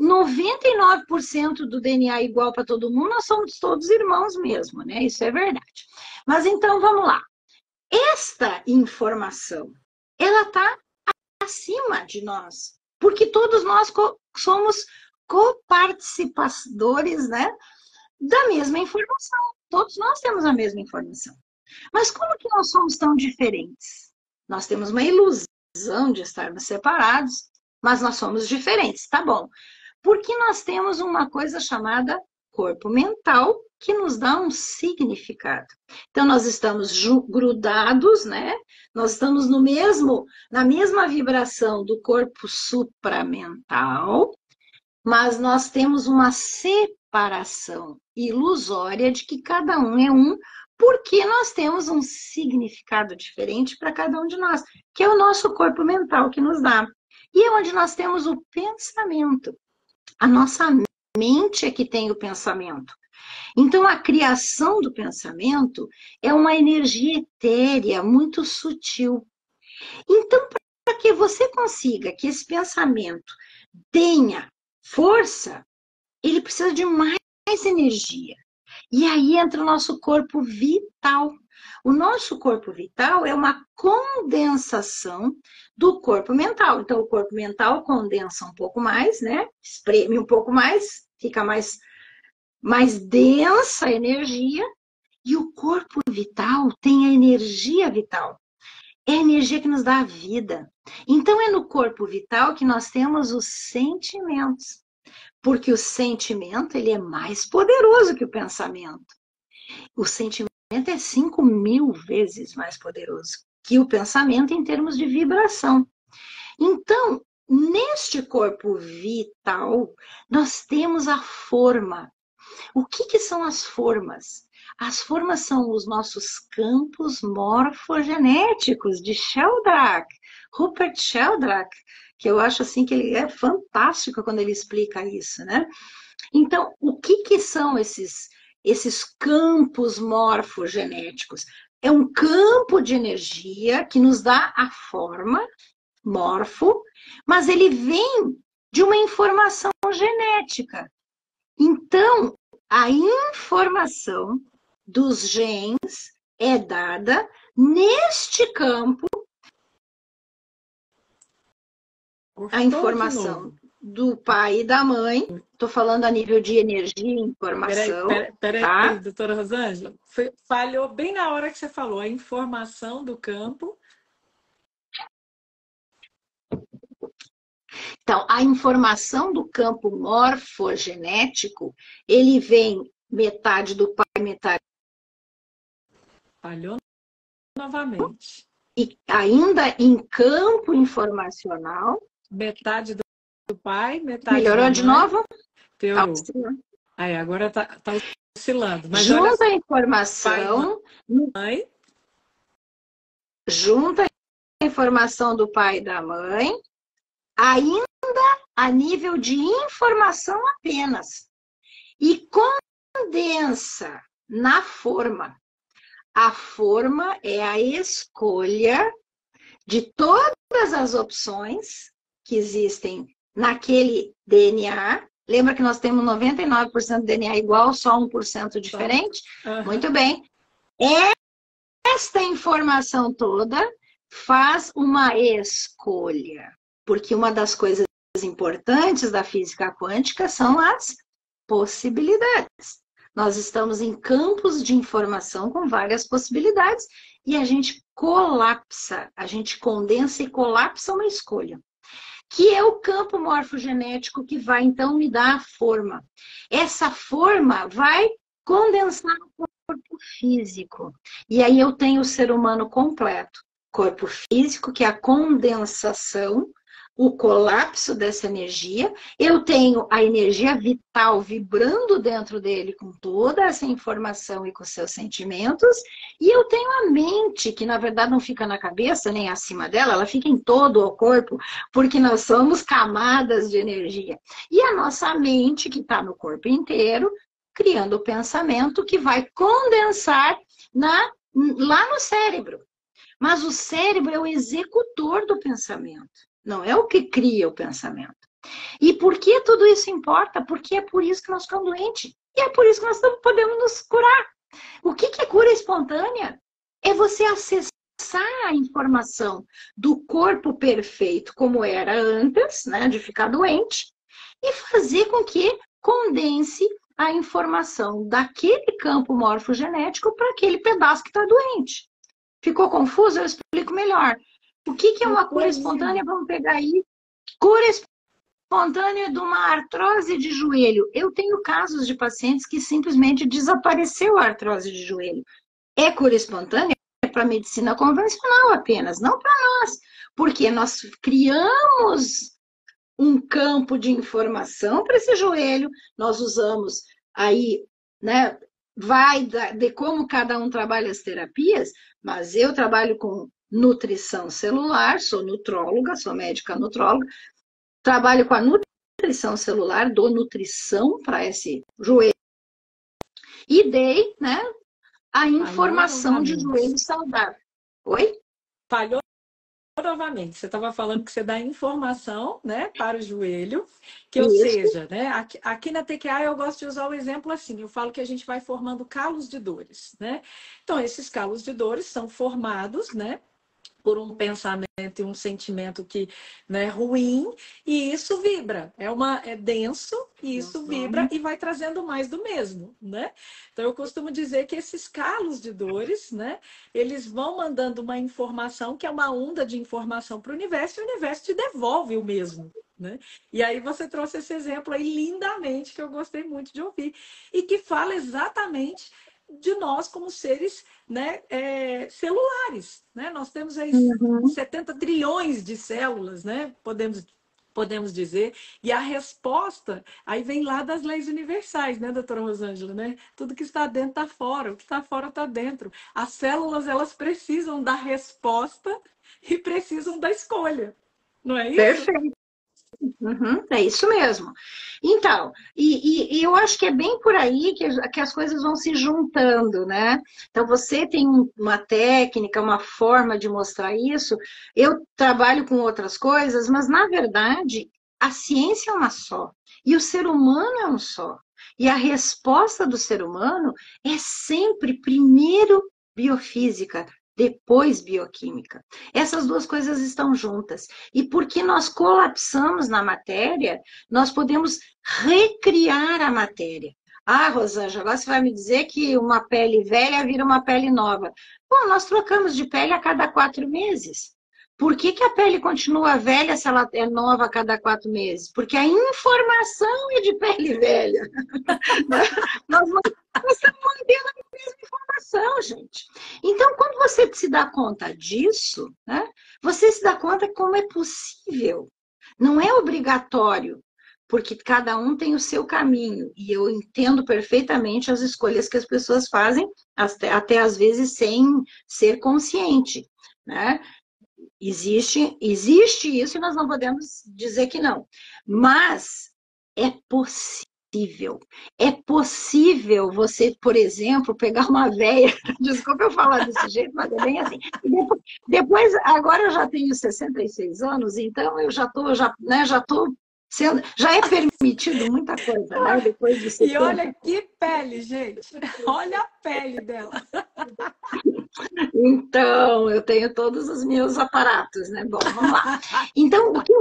99% do DNA é igual para todo mundo, nós somos todos irmãos mesmo, né? Isso é verdade. Mas então, vamos lá. Esta informação, ela está acima de nós, porque todos nós somos coparticipadores, né, da mesma informação. Todos nós temos a mesma informação. Mas como que nós somos tão diferentes? Nós temos uma ilusão de estarmos separados, mas nós somos diferentes, tá bom? Porque nós temos uma coisa chamada corpo mental, que nos dá um significado. Então, nós estamos grudados, né? Nós estamos na mesma vibração do corpo supramental, mas nós temos uma separação ilusória de que cada um é um, porque nós temos um significado diferente para cada um de nós, que é o nosso corpo mental que nos dá. E é onde nós temos o pensamento. A nossa mente é que tem o pensamento. Então, a criação do pensamento é uma energia etérea, muito sutil. Então, para que você consiga que esse pensamento tenha força, ele precisa de mais energia. E aí entra o nosso corpo vital. O nosso corpo vital é uma condensação do corpo mental. Então, o corpo mental condensa um pouco mais, né? Espreme um pouco mais, fica mais densa a energia. E o corpo vital tem a energia vital. É a energia que nos dá a vida. Então, é no corpo vital que nós temos os sentimentos. Porque o sentimento, ele é mais poderoso que o pensamento. O sentimento é 5.000 vezes mais poderoso que o pensamento em termos de vibração. Então, neste corpo vital, nós temos a forma. O que são as formas? As formas são os nossos campos morfogenéticos de Sheldrake, Rupert Sheldrake, que eu acho assim que ele é fantástico quando ele explica isso, né? Então, o que são esses campos morfogenéticos? É um campo de energia que nos dá a forma, morfo, mas ele vem de uma informação genética. Então, a informação dos genes é dada neste campo, a informação do pai e da mãe. Estou falando a nível de energia e informação. Peraí, tá? doutora Rosângela. Falhou bem na hora que você falou. A informação do campo. Então, a informação do campo morfogenético, ele vem metade do pai, metade... Falhou novamente. e ainda em campo informacional. Metade do pai, metade Melhorou da de mãe. novo? Piorou. Aí, agora tá oscilando. Mas Junta olha, a informação, mãe, junta a informação do pai e da mãe, ainda a nível de informação apenas. E condensa na forma. A forma é a escolha de todas as opções que existem naquele DNA. Lembra que nós temos 99% do DNA igual, só 1% diferente? Uhum. Muito bem. Esta informação toda faz uma escolha. Porque uma das coisas importantes da física quântica são as possibilidades. Nós estamos em campos de informação com várias possibilidades e a gente colapsa, a gente condensa e colapsa uma escolha, que é o campo morfogenético que vai, então, me dar a forma. Essa forma vai condensar o corpo físico. E aí eu tenho o ser humano completo. Corpo físico, que é a condensação, o colapso dessa energia. Eu tenho a energia vital vibrando dentro dele com toda essa informação e com seus sentimentos. E eu tenho a mente, que na verdade não fica na cabeça nem acima dela, ela fica em todo o corpo, porque nós somos camadas de energia. E a nossa mente, que está no corpo inteiro, criando o pensamento que vai condensar lá no cérebro. Mas o cérebro é o executor do pensamento. Não é o que cria o pensamento. E por que tudo isso importa? Porque é por isso que nós ficamos doentes. E é por isso que nós podemos nos curar. O que é cura espontânea? É você acessar a informação do corpo perfeito, como era antes, né, de ficar doente, e fazer com que condense a informação daquele campo morfogenético para aquele pedaço que está doente. Ficou confuso? Eu explico melhor. O que é uma cura espontânea? Vamos pegar aí. Cura espontânea de uma artrose de joelho. Eu tenho casos de pacientes que simplesmente desapareceu a artrose de joelho. É cura espontânea? É para a medicina convencional apenas, não para nós. Porque nós criamos um campo de informação para esse joelho, nós usamos aí, né? Vai de como cada um trabalha as terapias, mas eu trabalho com nutrição celular, sou nutróloga, sou médica nutróloga, trabalho com a nutrição celular, dou nutrição para esse joelho e dei, né, a informação de joelho saudável. Oi? Falhou novamente. Você estava falando que você dá informação, né, para o joelho, que ou seja, né, aqui na TQA eu gosto de usar o exemplo assim, eu falo que a gente vai formando calos de dores, né? Então, esses calos de dores são formados, né, por um pensamento e um sentimento que não é ruim, e isso vibra. É denso, e isso vibra e vai trazendo mais do mesmo, né? Então, eu costumo dizer que esses calos de dores, né, eles vão mandando uma informação, que é uma onda de informação para o universo, e o universo te devolve o mesmo, né? E aí você trouxe esse exemplo aí lindamente, que eu gostei muito de ouvir, e que fala exatamente de nós como seres, né, celulares, né? Nós temos aí 70 trilhões de células, né? Podemos dizer, e a resposta aí vem lá das leis universais, né, doutora Rosângela, né? Tudo que está dentro está fora, o que está fora está dentro. As células, elas precisam da resposta e precisam da escolha, não é isso? Perfeito. É isso mesmo. Então, e eu acho que é bem por aí que as coisas vão se juntando, né? Então, você tem uma técnica, uma forma de mostrar isso. Eu trabalho com outras coisas, mas, na verdade, a ciência é uma só. E o ser humano é um só. E a resposta do ser humano é sempre, primeiro, biofísica, depois bioquímica. Essas duas coisas estão juntas. E porque nós colapsamos na matéria, nós podemos recriar a matéria. Ah, Rosângela, agora você vai me dizer que uma pele velha vira uma pele nova. Bom, nós trocamos de pele a cada 4 meses. Por que que a pele continua velha se ela é nova a cada 4 meses? Porque a informação é de pele velha. Nós estamos mantendo a mesma informação, gente. Então, quando você se dá conta disso, né, você se dá conta como é possível. Não é obrigatório, porque cada um tem o seu caminho. E eu entendo perfeitamente as escolhas que as pessoas fazem, até às vezes sem ser consciente, né? Existe isso e nós não podemos dizer que não. Mas é possível. É possível você, por exemplo, pegar uma veia, desculpa eu falar desse jeito, mas é bem assim. E depois, agora eu já tenho 66 anos, então eu já estou, já tô sendo, já é permitido muita coisa, né? Depois de E 70. olha que pele, gente. Olha a pele dela. Então, eu tenho todos os meus aparatos, né? Bom, vamos lá. Então, o que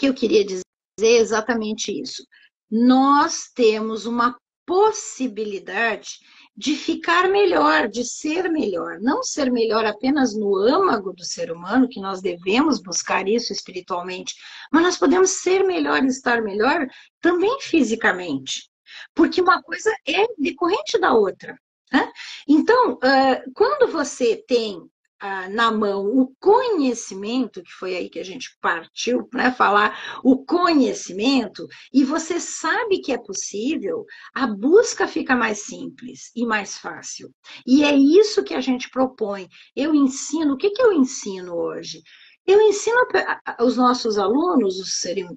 eu queria dizer é exatamente isso. Nós temos uma possibilidade de ficar melhor, de ser melhor. Não ser melhor apenas no âmago do ser humano, que nós devemos buscar isso espiritualmente, mas nós podemos ser melhor e estar melhor também fisicamente. Porque uma coisa é decorrente da outra, né? Então, quando você tem na mão o conhecimento, que foi aí que a gente partiu, né, falar o conhecimento, e você sabe que é possível, a busca fica mais simples e mais fácil. E é isso que a gente propõe. Eu ensino, o que que eu ensino hoje? Eu ensino os nossos alunos, os serem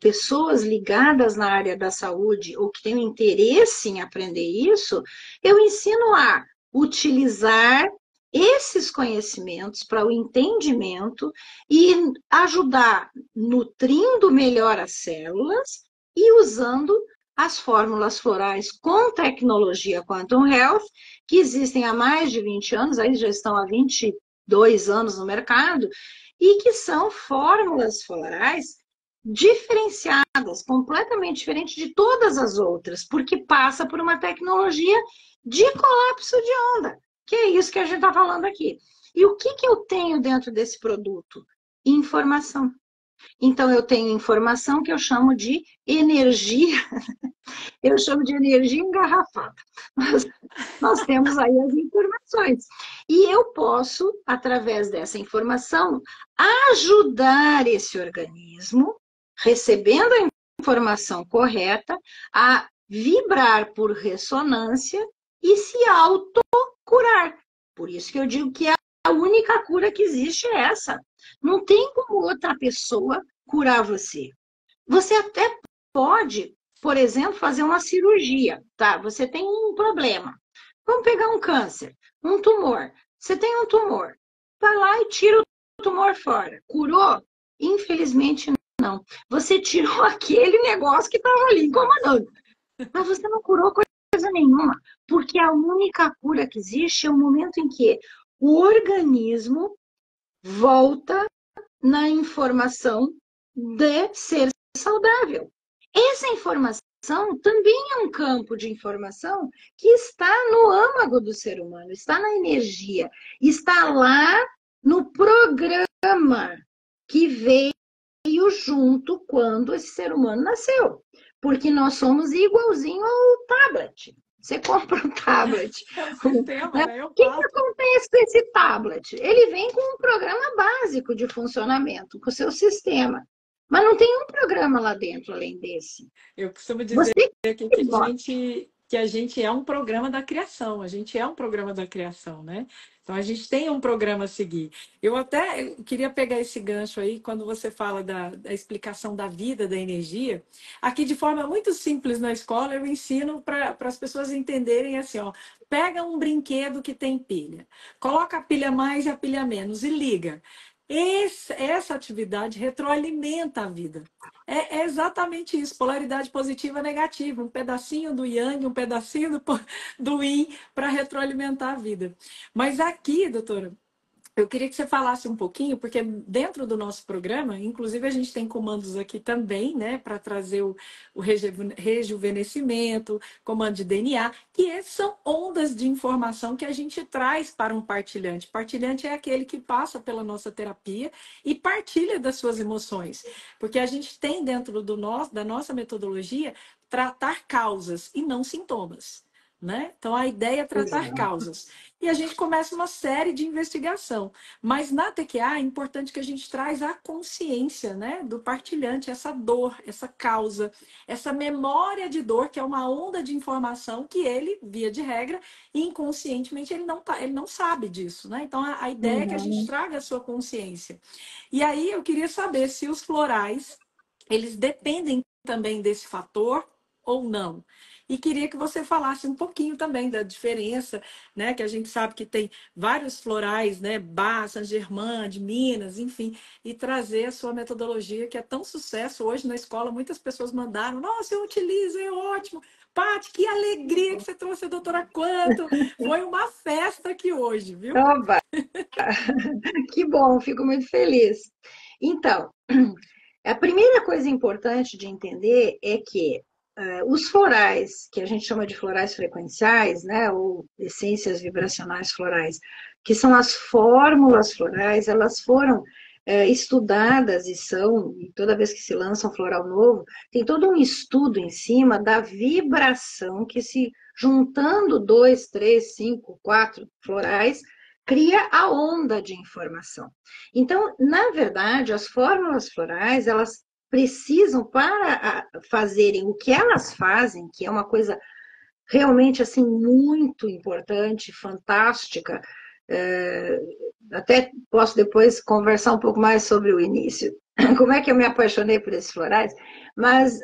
pessoas ligadas na área da saúde ou que têm interesse em aprender isso, eu ensino a utilizar esses conhecimentos para o entendimento e ajudar nutrindo melhor as células e usando as fórmulas florais com tecnologia Quantum Health, que existem há mais de 20 anos, aí já estão há 22 anos no mercado, e que são fórmulas florais diferenciadas, completamente diferente de todas as outras, porque passa por uma tecnologia de colapso de onda, que é isso que a gente está falando aqui. E o que que eu tenho dentro desse produto? Informação. Então, eu tenho informação que eu chamo de energia, eu chamo de energia engarrafada. Nós temos aí as informações. E eu posso, através dessa informação, ajudar esse organismo, recebendo a informação correta, a vibrar por ressonância e se autocurar. Por isso que eu digo que a única cura que existe é essa. Não tem como outra pessoa curar você. Você até pode, por exemplo, fazer uma cirurgia, tá? Você tem um problema. Vamos pegar um câncer, um tumor. Você tem um tumor. Vai lá e tira o tumor fora. Curou? Infelizmente não. Você tirou aquele negócio que estava ali incomodando. Mas você não curou coisa nenhuma. Porque a única cura que existe é o momento em que o organismo volta na informação de ser saudável. Essa informação também é um campo de informação que está no âmago do ser humano, está na energia, está lá no programa que veio junto quando esse ser humano nasceu. Porque nós somos igualzinho ao tablet. Você compra um tablet. É o sistema, né? O que acontece com esse tablet? Ele vem com um programa básico de funcionamento, com o seu sistema. Mas não tem um programa lá dentro além desse. Eu costumo dizer Você que a gente é um programa da criação, a gente é um programa da criação, né? Então a gente tem um programa a seguir. Eu até queria pegar esse gancho aí, quando você fala da explicação da vida, da energia. Aqui, de forma muito simples na escola, eu ensino para as pessoas entenderem assim, ó, pega um brinquedo que tem pilha, coloca a pilha mais e a pilha menos e liga. Essa atividade retroalimenta a vida. É exatamente isso, polaridade positiva e negativa, um pedacinho do yang, um pedacinho do yin para retroalimentar a vida. Mas aqui, doutora, Eu queria que você falasse um pouquinho, porque dentro do nosso programa, inclusive a gente tem comandos aqui também, né, para trazer o rejuvenescimento, comando de DNA, que esses são ondas de informação que a gente traz para um partilhante. Partilhante é aquele que passa pela nossa terapia e partilha das suas emoções, porque a gente tem dentro da nossa metodologia tratar causas e não sintomas. Né? Então, a ideia é tratar Exato. causas. E a gente começa uma série de investigação. Mas na TQA é importante que a gente traz a consciência, né, do partilhante, essa dor, essa causa, essa memória de dor, que é uma onda de informação que ele, via de regra, inconscientemente, ele não sabe disso. Né? Então, a ideia é que a gente Uhum. traga a sua consciência. E aí eu queria saber se os florais, eles dependem também desse fator ou não. E queria que você falasse um pouquinho também da diferença, né? Que a gente sabe que tem vários florais, né? Bach, Saint-Germain, de Minas, enfim, e trazer a sua metodologia, que é tão sucesso hoje na escola. Muitas pessoas mandaram, nossa, eu utilizo, é ótimo. Paty, que alegria que você trouxe a doutora Quanto. Foi uma festa aqui hoje, viu? Oba, que bom, fico muito feliz. Então, a primeira coisa importante de entender é que os florais, que a gente chama de florais frequenciais, né, ou essências vibracionais florais, que são as fórmulas florais, elas foram estudadas e são, e toda vez que se lança um floral novo, tem todo um estudo em cima da vibração que se juntando dois, três, cinco, quatro florais, cria a onda de informação. Então, na verdade, as fórmulas florais, elas precisam, para fazerem o que elas fazem, que é uma coisa realmente assim muito importante, fantástica, até posso depois conversar um pouco mais sobre o início, como é que eu me apaixonei por esses florais, mas,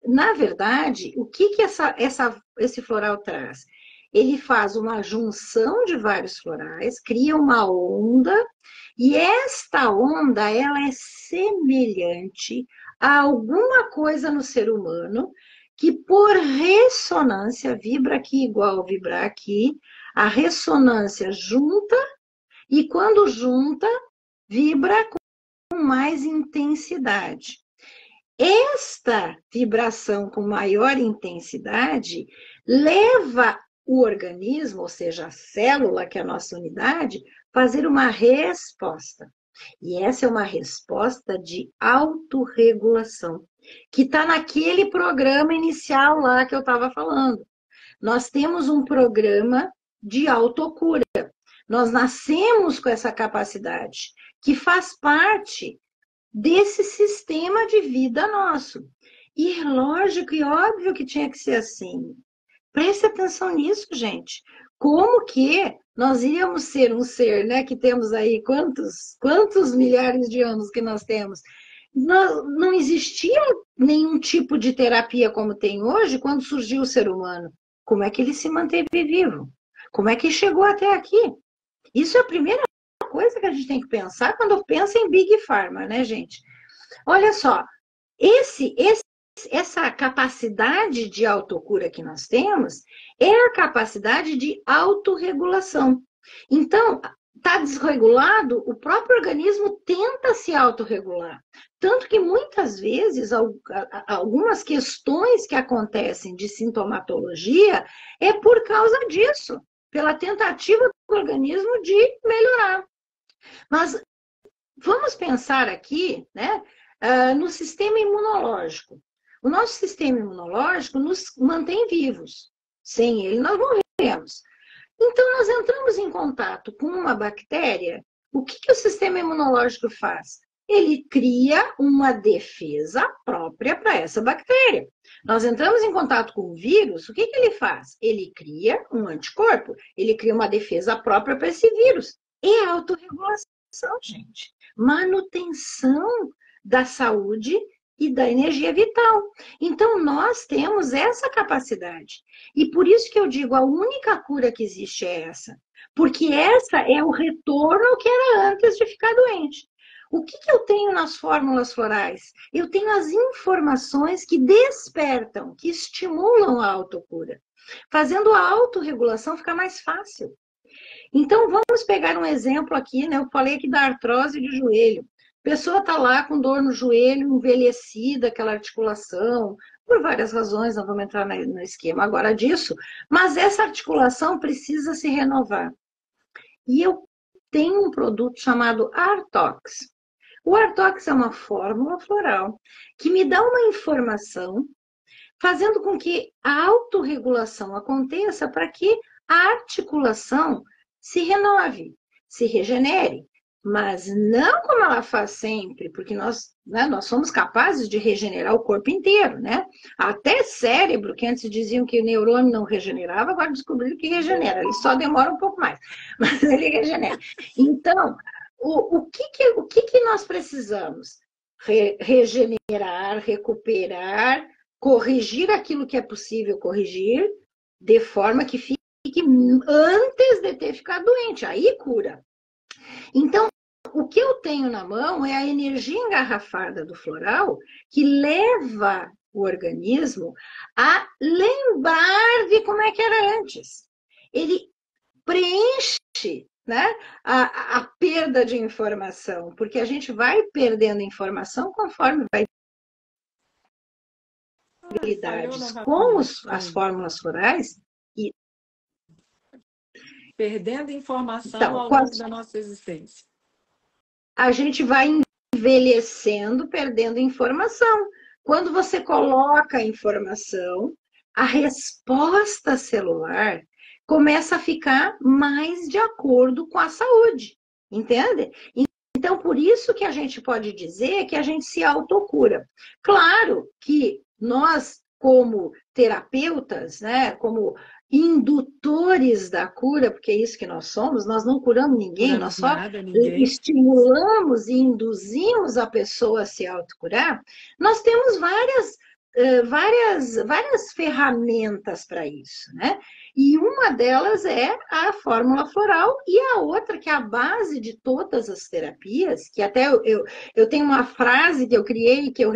na verdade, o que esse floral traz? Ele faz uma junção de vários florais, cria uma onda, e esta onda, ela é semelhante a alguma coisa no ser humano que, por ressonância, vibra aqui igual vibrar aqui, a ressonância junta, e quando junta, vibra com mais intensidade. Esta vibração com maior intensidade leva o organismo, ou seja, a célula, que é a nossa unidade, fazer uma resposta. E essa é uma resposta de autorregulação, que está naquele programa inicial lá que eu estava falando. Nós temos um programa de autocura. Nós nascemos com essa capacidade, que faz parte desse sistema de vida nosso. E é lógico e óbvio que tinha que ser assim. Preste atenção nisso, gente. Como que nós íamos ser um ser, né, que temos aí quantos milhares de anos que nós temos? Não existia nenhum tipo de terapia como tem hoje quando surgiu o ser humano. Como é que ele se manteve vivo? Como é que chegou até aqui? Isso é a primeira coisa que a gente tem que pensar quando pensa em Big Pharma, né, gente? Olha só, essa capacidade de autocura que nós temos é a capacidade de autorregulação. Então, está desregulado, o próprio organismo tenta se autorregular. Tanto que muitas vezes algumas questões que acontecem de sintomatologia é por causa disso, pela tentativa do organismo de melhorar. Mas vamos pensar aqui, né, no sistema imunológico. O nosso sistema imunológico nos mantém vivos. Sem ele, nós morremos. Então, nós entramos em contato com uma bactéria. O que o sistema imunológico faz? Ele cria uma defesa própria para essa bactéria. Nós entramos em contato com o vírus, o que ele faz? Ele cria um anticorpo, ele cria uma defesa própria para esse vírus. É autorregulação, gente. Manutenção da saúde e da energia vital. Então, nós temos essa capacidade. E por isso que eu digo, a única cura que existe é essa. Porque essa é o retorno ao que era antes de ficar doente. O que eu tenho nas fórmulas florais? Eu tenho as informações que despertam, que estimulam a autocura, fazendo a autorregulação ficar mais fácil. Então, vamos pegar um exemplo aqui, né? Eu falei aqui da artrose de joelho. A pessoa está lá com dor no joelho, envelhecida, aquela articulação, por várias razões, não vamos entrar no esquema agora disso, mas essa articulação precisa se renovar. E eu tenho um produto chamado Artox. O Artox é uma fórmula floral que me dá uma informação fazendo com que a autorregulação aconteça para que a articulação se renove, se regenere. Mas não como ela faz sempre, porque nós, né, nós somos capazes de regenerar o corpo inteiro, né? Até cérebro, que antes diziam que o neurônio não regenerava, agora descobriram que regenera. Ele só demora um pouco mais, mas ele regenera. Então, o que nós precisamos? Regenerar, recuperar, corrigir aquilo que é possível corrigir, de forma que fique antes de ter ficado doente. Aí cura. Então, o que eu tenho na mão é a energia engarrafada do floral que leva o organismo a lembrar de como é que era antes. Ele preenche, né, a perda de informação, porque a gente vai perdendo informação conforme vai habilidades com as fórmulas florais. E perdendo informação então, ao longo da nossa existência. A gente vai envelhecendo, perdendo informação. Quando você coloca a informação, a resposta celular começa a ficar mais de acordo com a saúde, entende? Então, por isso que a gente pode dizer que a gente se autocura. Claro que nós, como terapeutas, né, como indutores da cura, porque é isso que nós somos, nós não curamos ninguém, nós só estimulamos e induzimos a pessoa a se autocurar, nós temos várias ferramentas para isso, né? E uma delas é a fórmula floral, e a outra, que é a base de todas as terapias, que até eu tenho uma frase que eu criei, que eu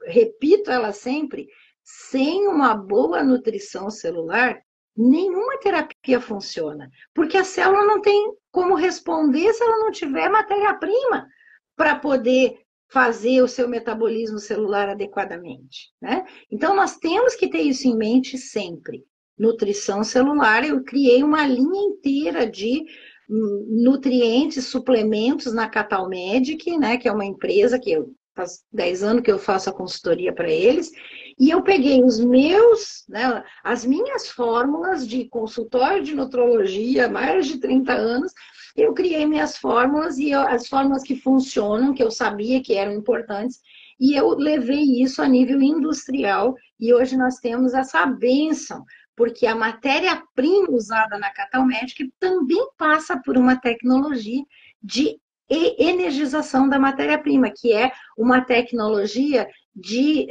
repito ela sempre: sem uma boa nutrição celular, nenhuma terapia funciona, porque a célula não tem como responder se ela não tiver matéria-prima para poder fazer o seu metabolismo celular adequadamente, né? Então, nós temos que ter isso em mente sempre. Nutrição celular, eu criei uma linha inteira de nutrientes, suplementos na Catal Medic, né, que é uma empresa que faz 10 anos que eu faço a consultoria para eles, e eu peguei né, as minhas fórmulas de consultório de nutrologia, há mais de 30 anos, eu criei minhas fórmulas, e as fórmulas que funcionam, que eu sabia que eram importantes, e eu levei isso a nível industrial, e hoje nós temos essa bênção, porque a matéria-prima usada na Catal Medic também passa por uma tecnologia de energização da matéria-prima, que é uma tecnologia de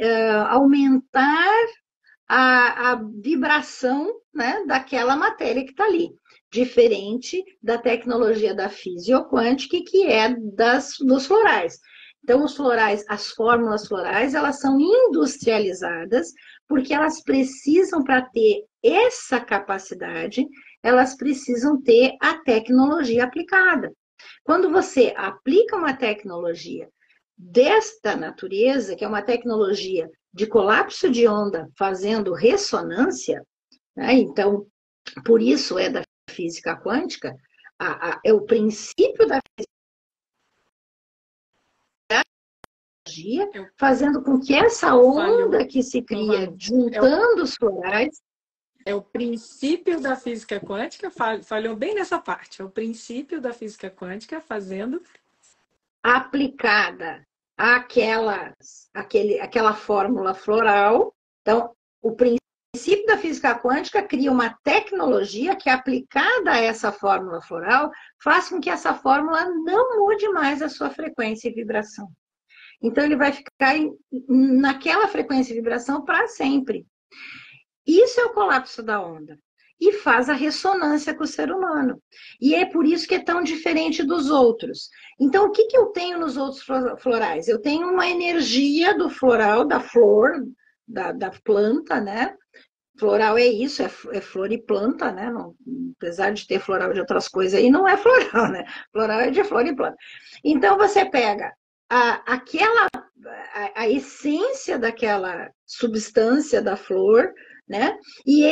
aumentar a vibração, né, daquela matéria que está ali, diferente da tecnologia da fisioquântica, que é dos florais. Então, os florais, as fórmulas florais, elas são industrializadas, porque elas precisam, para ter essa capacidade, elas precisam ter a tecnologia aplicada. Quando você aplica uma tecnologia desta natureza, que é uma tecnologia de colapso de onda fazendo ressonância, né? Então, por isso é da física quântica, é o princípio da física, fazendo com que essa onda que se cria juntando os florais. É o princípio da física quântica, falhou bem nessa parte. É o princípio da física quântica fazendo aplicada àquela fórmula floral. Então, o princípio da física quântica cria uma tecnologia que, aplicada a essa fórmula floral, faz com que essa fórmula não mude mais a sua frequência e vibração. Então, ele vai ficar naquela frequência e vibração para sempre. Isso é o colapso da onda. E faz a ressonância com o ser humano. E é por isso que é tão diferente dos outros. Então, o que eu tenho nos outros florais? Eu tenho uma energia do floral, da flor, da planta, né? Floral é isso, é flor e planta, né? Não, apesar de ter floral de outras coisas aí, não é floral, né? Floral é de flor e planta. Então você pega a essência daquela substância da flor, né? E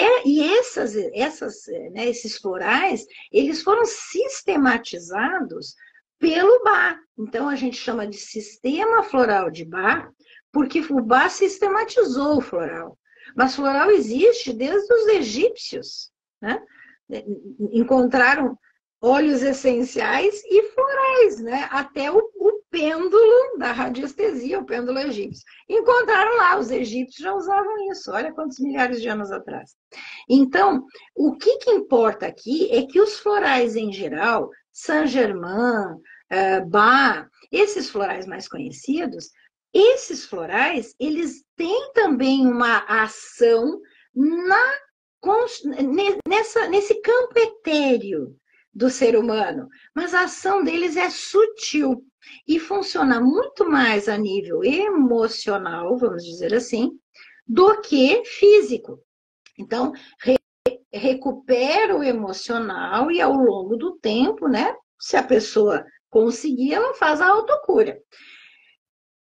esses florais, eles foram sistematizados pelo Bach. Então a gente chama de sistema floral de Bach, porque o Bach sistematizou o floral. Mas floral existe desde os egípcios, né? Encontraram óleos essenciais e florais, né? Até o pêndulo da radiestesia, o pêndulo egípcio. Encontraram lá, os egípcios já usavam isso, olha quantos milhares de anos atrás. Então, o que importa aqui é que os florais em geral, Saint-Germain, Bach, esses florais mais conhecidos, esses florais, eles têm também uma ação nesse campo etéreo do ser humano, mas a ação deles é sutil e funciona muito mais a nível emocional, vamos dizer assim, do que físico. Então, recupera o emocional e ao longo do tempo, né? Se a pessoa conseguir, ela faz a autocura.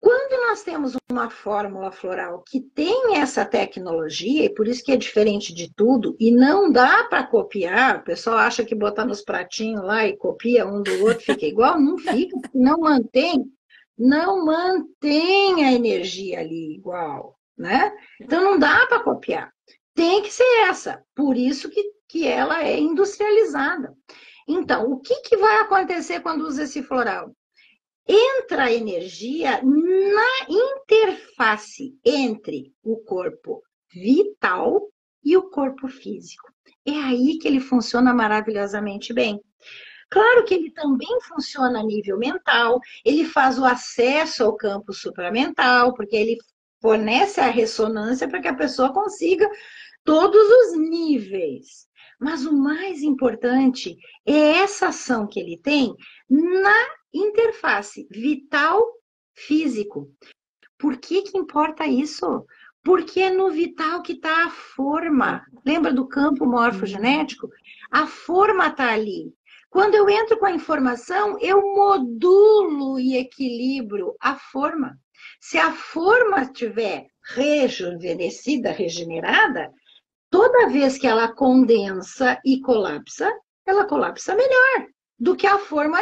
Quando nós temos uma fórmula floral que tem essa tecnologia, e por isso que é diferente de tudo, e não dá para copiar, o pessoal acha que botar nos pratinhos lá e copia um do outro, fica igual, não fica, não mantém a energia ali igual, né? Então não dá para copiar. Tem que ser essa, por isso que ela é industrializada. Então, o que vai acontecer quando usa esse floral? Entra a energia na interface entre o corpo vital e o corpo físico. É aí que ele funciona maravilhosamente bem. Claro que ele também funciona a nível mental, ele faz o acesso ao campo supramental, porque ele fornece a ressonância para que a pessoa consiga todos os níveis. Mas o mais importante é essa ação que ele tem na interface vital-físico. Por que importa isso? Porque é no vital que está a forma. Lembra do campo morfogenético? A forma está ali. Quando eu entro com a informação, eu modulo e equilibro a forma. Se a forma estiver rejuvenescida, regenerada, toda vez que ela condensa e colapsa, ela colapsa melhor do que a forma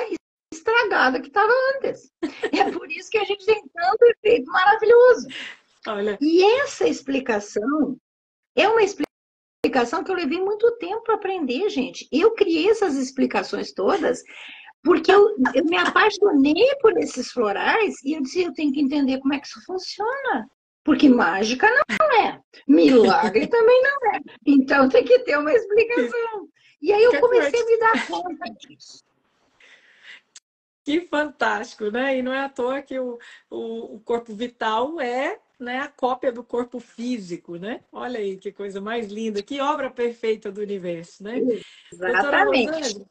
estragada que estava antes. É por isso que a gente tem tanto efeito maravilhoso. Olha. E essa explicação é uma explicação que eu levei muito tempo para aprender, gente. Eu criei essas explicações todas porque eu me apaixonei por esses florais e eu disse, eu tenho que entender como é que isso funciona. Porque mágica não é, milagre também não é. Então tem que ter uma explicação. E aí eu comecei a me dar conta disso. Que fantástico, né? E não é à toa que o corpo vital é, né, a cópia do corpo físico, né? Olha aí que coisa mais linda, que obra perfeita do universo, né? Doutora Exatamente. Rosângela,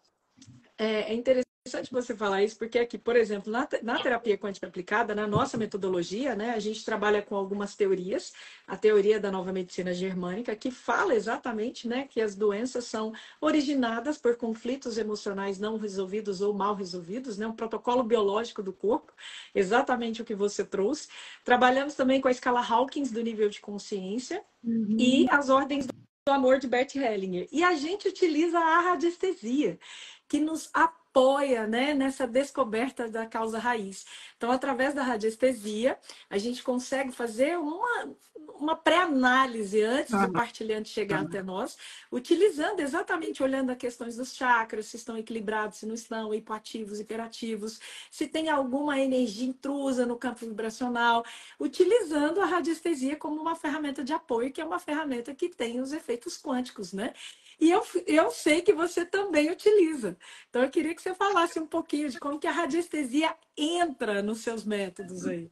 é interessante você falar isso, porque aqui, por exemplo, na terapia quântica aplicada, na nossa metodologia, né, a gente trabalha com algumas teorias, a teoria da nova medicina germânica, que fala exatamente, né, que as doenças são originadas por conflitos emocionais não resolvidos ou mal resolvidos, né, um protocolo biológico do corpo, exatamente o que você trouxe. Trabalhamos também com a escala Hawkins do nível de consciência e as ordens do amor de Bert Hellinger. E a gente utiliza a radiestesia, que nos apoia, né, nessa descoberta da causa raiz. Então, através da radiestesia, a gente consegue fazer uma pré-análise antes do partilhante chegar até nós, utilizando exatamente, olhando as questões dos chakras, se estão equilibrados, se não estão, hipoativos, hiperativos, se tem alguma energia intrusa no campo vibracional, utilizando a radiestesia como uma ferramenta de apoio, que é uma ferramenta que tem os efeitos quânticos, né? E eu sei que você também utiliza. Então, eu queria que você falasse um pouquinho de como que a radiestesia entra nos seus métodos aí.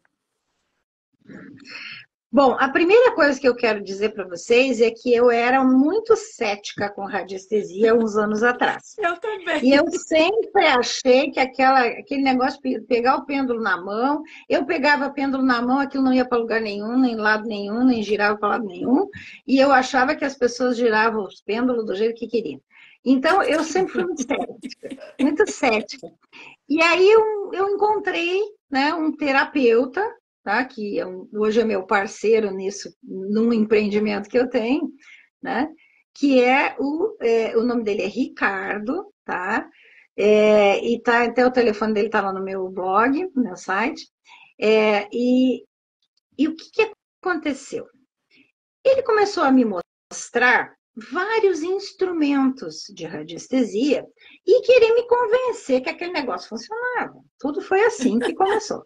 Bom, a primeira coisa que eu quero dizer para vocês é que eu era muito cética com radiestesia uns anos atrás. Eu também. E eu sempre achei que aquele negócio de pegar o pêndulo na mão, eu pegava o pêndulo na mão, aquilo não ia para lugar nenhum, nem lado nenhum, nem girava para lado nenhum, e eu achava que as pessoas giravam os pêndulos do jeito que queriam. Então, eu sempre fui muito cética, muito cética. E aí eu encontrei, né, um terapeuta, tá, que hoje é meu parceiro nisso, num empreendimento que eu tenho, né, que o nome dele é Ricardo, tá? E tá, até o telefone dele está lá no meu blog, no meu site. E o que aconteceu? Ele começou a me mostrar vários instrumentos de radiestesia e querer me convencer que aquele negócio funcionava. Tudo foi assim que começou.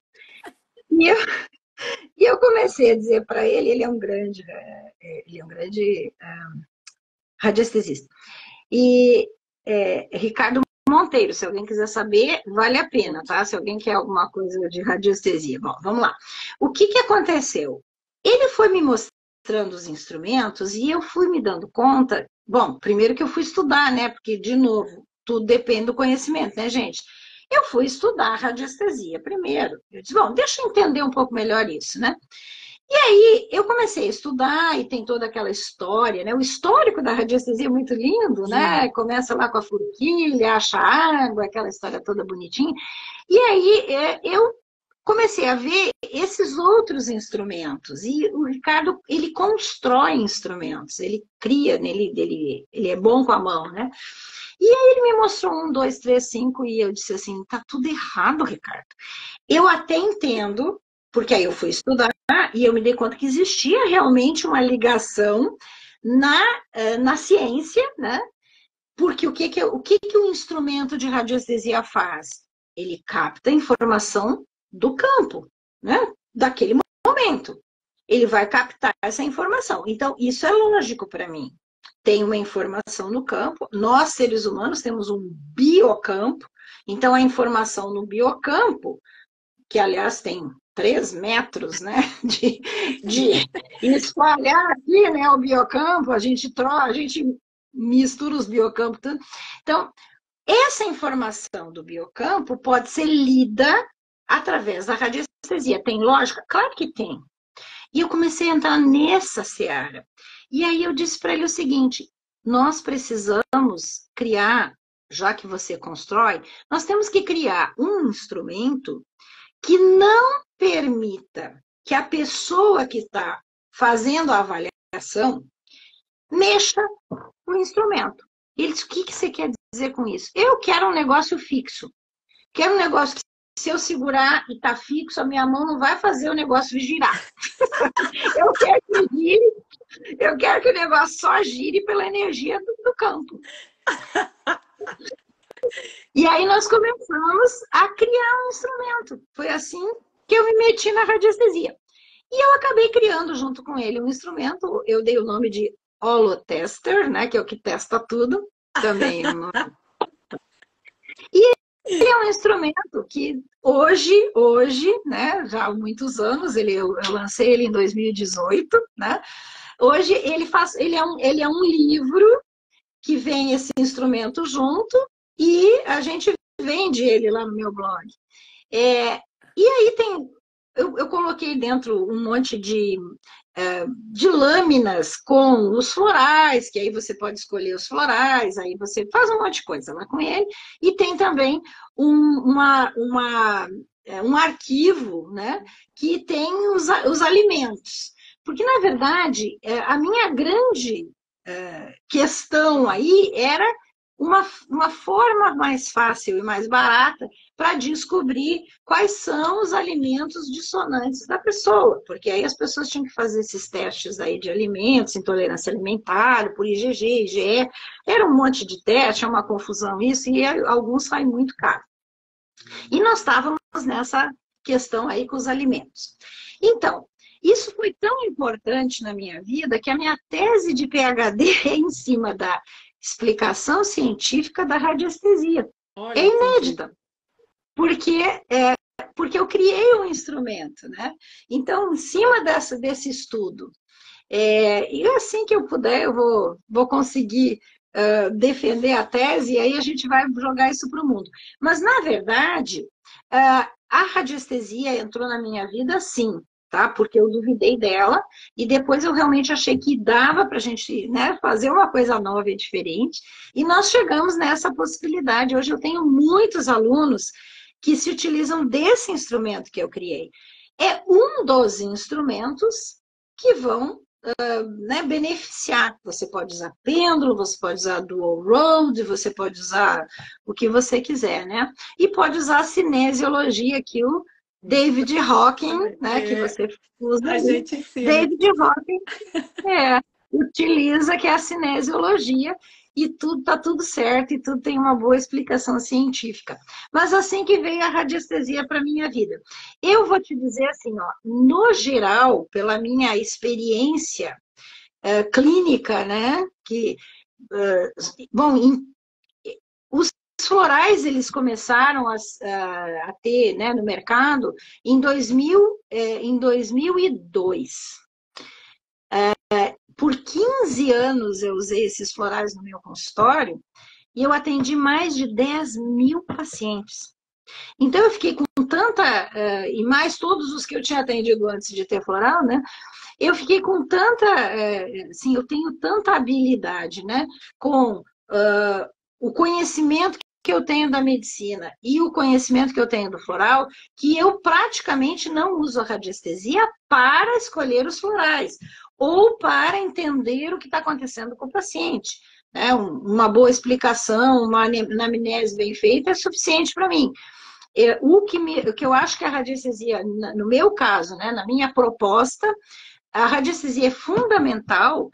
E eu comecei a dizer para ele, ele é um grande radiestesista. E Ricardo Monteiro, se alguém quiser saber, vale a pena, tá? Se alguém quer alguma coisa de radiestesia. Bom, vamos lá. O que aconteceu? Ele foi me mostrando os instrumentos e eu fui me dando conta. Bom, primeiro que eu fui estudar, né? Porque, de novo, tudo depende do conhecimento, né, gente? Eu fui estudar radiestesia primeiro. Eu disse, bom, deixa eu entender um pouco melhor isso, né? E aí eu comecei a estudar e tem toda aquela história, né? O histórico da radiestesia é muito lindo, né? Começa lá com a forquilha, acha água, aquela história toda bonitinha. E aí eu comecei a ver esses outros instrumentos. E o Ricardo, ele constrói instrumentos, ele cria, ele é bom com a mão, né? E aí ele me mostrou 1, 2, 3, 5 e eu disse assim, tá tudo errado, Ricardo. Eu até entendo, porque aí eu fui estudar e eu me dei conta que existia realmente uma ligação na ciência, né? Porque o que o instrumento de radiestesia faz? Ele capta informação do campo, né? Daquele momento. Ele vai captar essa informação. Então, isso é lógico para mim. Tem uma informação no campo. Nós, seres humanos, temos um biocampo. Então, a informação no biocampo, que, aliás, tem 3 metros, né, de espalhar aqui, né, o biocampo, a gente mistura os biocampos, tudo. Então, essa informação do biocampo pode ser lida através da radiestesia. Tem lógica? Claro que tem. E eu comecei a entrar nessa seara. E aí eu disse para ele o seguinte, nós precisamos criar, já que você constrói, nós temos que criar um instrumento que não permita que a pessoa que está fazendo a avaliação mexa no instrumento. Ele disse, o que você quer dizer com isso? Eu quero um negócio fixo. Quero um negócio que, se eu segurar e tá fixo, a minha mão não vai fazer o negócio girar. Eu quero que gire, eu quero que o negócio só gire pela energia do campo. E aí nós começamos a criar um instrumento. Foi assim que eu me meti na radiestesia. E eu acabei criando junto com ele um instrumento, eu dei o nome de Holotester, né, que é o que testa tudo, também. E ele é um instrumento que hoje, né, já há muitos anos, eu lancei ele em 2018, né? Hoje ele é um livro que vem esse instrumento junto e a gente vende ele lá no meu blog. E aí eu coloquei dentro um monte de lâminas com os florais, que aí você pode escolher os florais, aí você faz um monte de coisa lá com ele, e tem também um arquivo, né, que tem os alimentos. Porque, na verdade, a minha grande questão aí era uma forma mais fácil e mais barata para descobrir quais são os alimentos dissonantes da pessoa, porque aí as pessoas tinham que fazer esses testes aí de alimentos, intolerância alimentar, por IgG, IgE, era um monte de teste, é uma confusão isso, e alguns saem muito caro. E nós estávamos nessa questão aí com os alimentos. Então, isso foi tão importante na minha vida que a minha tese de PhD é em cima da explicação científica da radiestesia. Olha, é inédita. Porque porque eu criei um instrumento, né? Então, em cima desse estudo, e assim que eu puder, eu vou conseguir defender a tese, e aí a gente vai jogar isso para o mundo. Mas, na verdade, a radiestesia entrou na minha vida, sim, tá? Porque eu duvidei dela, e depois eu realmente achei que dava para a gente, né, fazer uma coisa nova e diferente, e nós chegamos nessa possibilidade. Hoje eu tenho muitos alunos que se utilizam desse instrumento que eu criei. É um dos instrumentos que vão, né, beneficiar. Você pode usar pêndulo, você pode usar dual road, você pode usar o que você quiser, né? E pode usar a cinesiologia, que o David Hawking, né, que você usa, a gente ensina. David Hawking utiliza, que é a cinesiologia, e tudo tá tudo certo, e tudo tem uma boa explicação científica. Mas assim que veio a radiestesia para minha vida. Eu vou te dizer assim, ó, no geral, pela minha experiência clínica, né, que, bom, os florais, eles começaram a ter, né, no mercado em 2002. Por 15 anos eu usei esses florais no meu consultório e eu atendi mais de 10 mil pacientes. Então eu fiquei com tanta, e mais todos os que eu tinha atendido antes de ter floral, né? Eu fiquei com tanta, assim, eu tenho tanta habilidade, né? Com o conhecimento que eu tenho da medicina e o conhecimento que eu tenho do floral, que eu praticamente não uso a radiestesia para escolher os florais ou para entender o que está acontecendo com o paciente. Uma boa explicação, uma anamnese bem feita é suficiente para mim. O que eu acho que a radiestesia, no meu caso, né, na minha proposta, a radiestesia é fundamental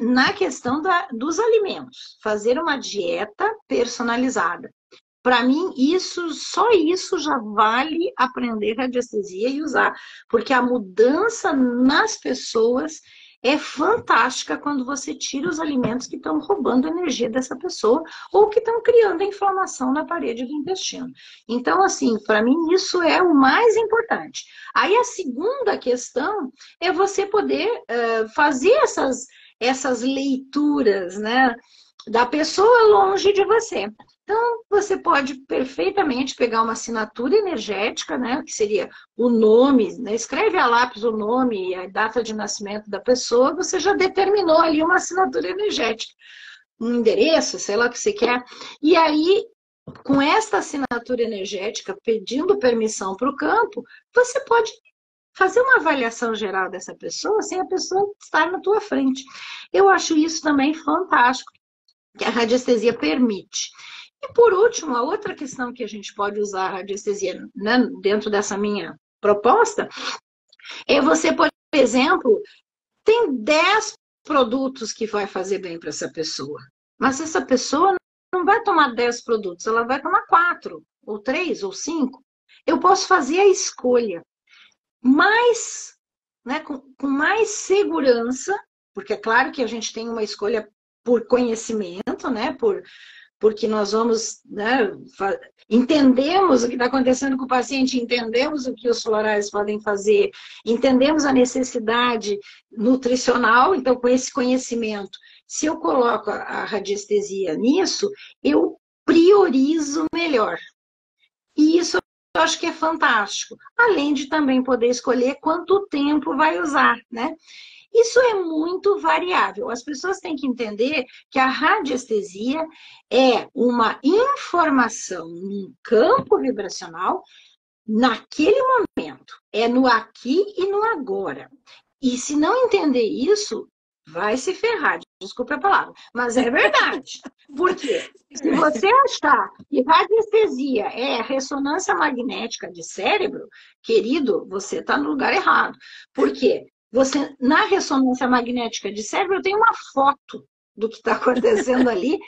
na questão dos alimentos. Fazer uma dieta personalizada. Para mim, só isso já vale aprender radiestesia e usar, porque a mudança nas pessoas é fantástica quando você tira os alimentos que estão roubando a energia dessa pessoa ou que estão criando a inflamação na parede do intestino. Então, assim, para mim, isso é o mais importante. Aí, a segunda questão é você poder fazer essas leituras, né, da pessoa longe de você. Então, você pode perfeitamente pegar uma assinatura energética, né, que seria o nome, né, escreve a lápis o nome e a data de nascimento da pessoa, você já determinou ali uma assinatura energética, um endereço, sei lá o que você quer. E aí, com esta assinatura energética, pedindo permissão para o campo, você pode fazer uma avaliação geral dessa pessoa sem a pessoa estar na tua frente. Eu acho isso também fantástico, que a radiestesia permite. E, por último, a outra questão que a gente pode usar a radiestesia, né, dentro dessa minha proposta é você, por exemplo, tem 10 produtos que vai fazer bem para essa pessoa, mas essa pessoa não vai tomar 10 produtos, ela vai tomar 4, ou 3, ou 5. Eu posso fazer a escolha mais, né, com mais segurança, porque é claro que a gente tem uma escolha por conhecimento, né, porque nós vamos, né, entendemos o que está acontecendo com o paciente, entendemos o que os florais podem fazer, entendemos a necessidade nutricional, então com esse conhecimento, se eu coloco a radiestesia nisso, eu priorizo melhor. E isso eu acho que é fantástico, além de também poder escolher quanto tempo vai usar, né? Isso é muito variável. As pessoas têm que entender que a radiestesia é uma informação num campo vibracional naquele momento. É no aqui e no agora. E se não entender isso, vai se ferrar. Desculpe a palavra, mas é verdade. Por quê? Se você achar que radiestesia é ressonância magnética de cérebro, querido, você está no lugar errado. Por quê? Você, na ressonância magnética de cérebro, tem uma foto do que está acontecendo ali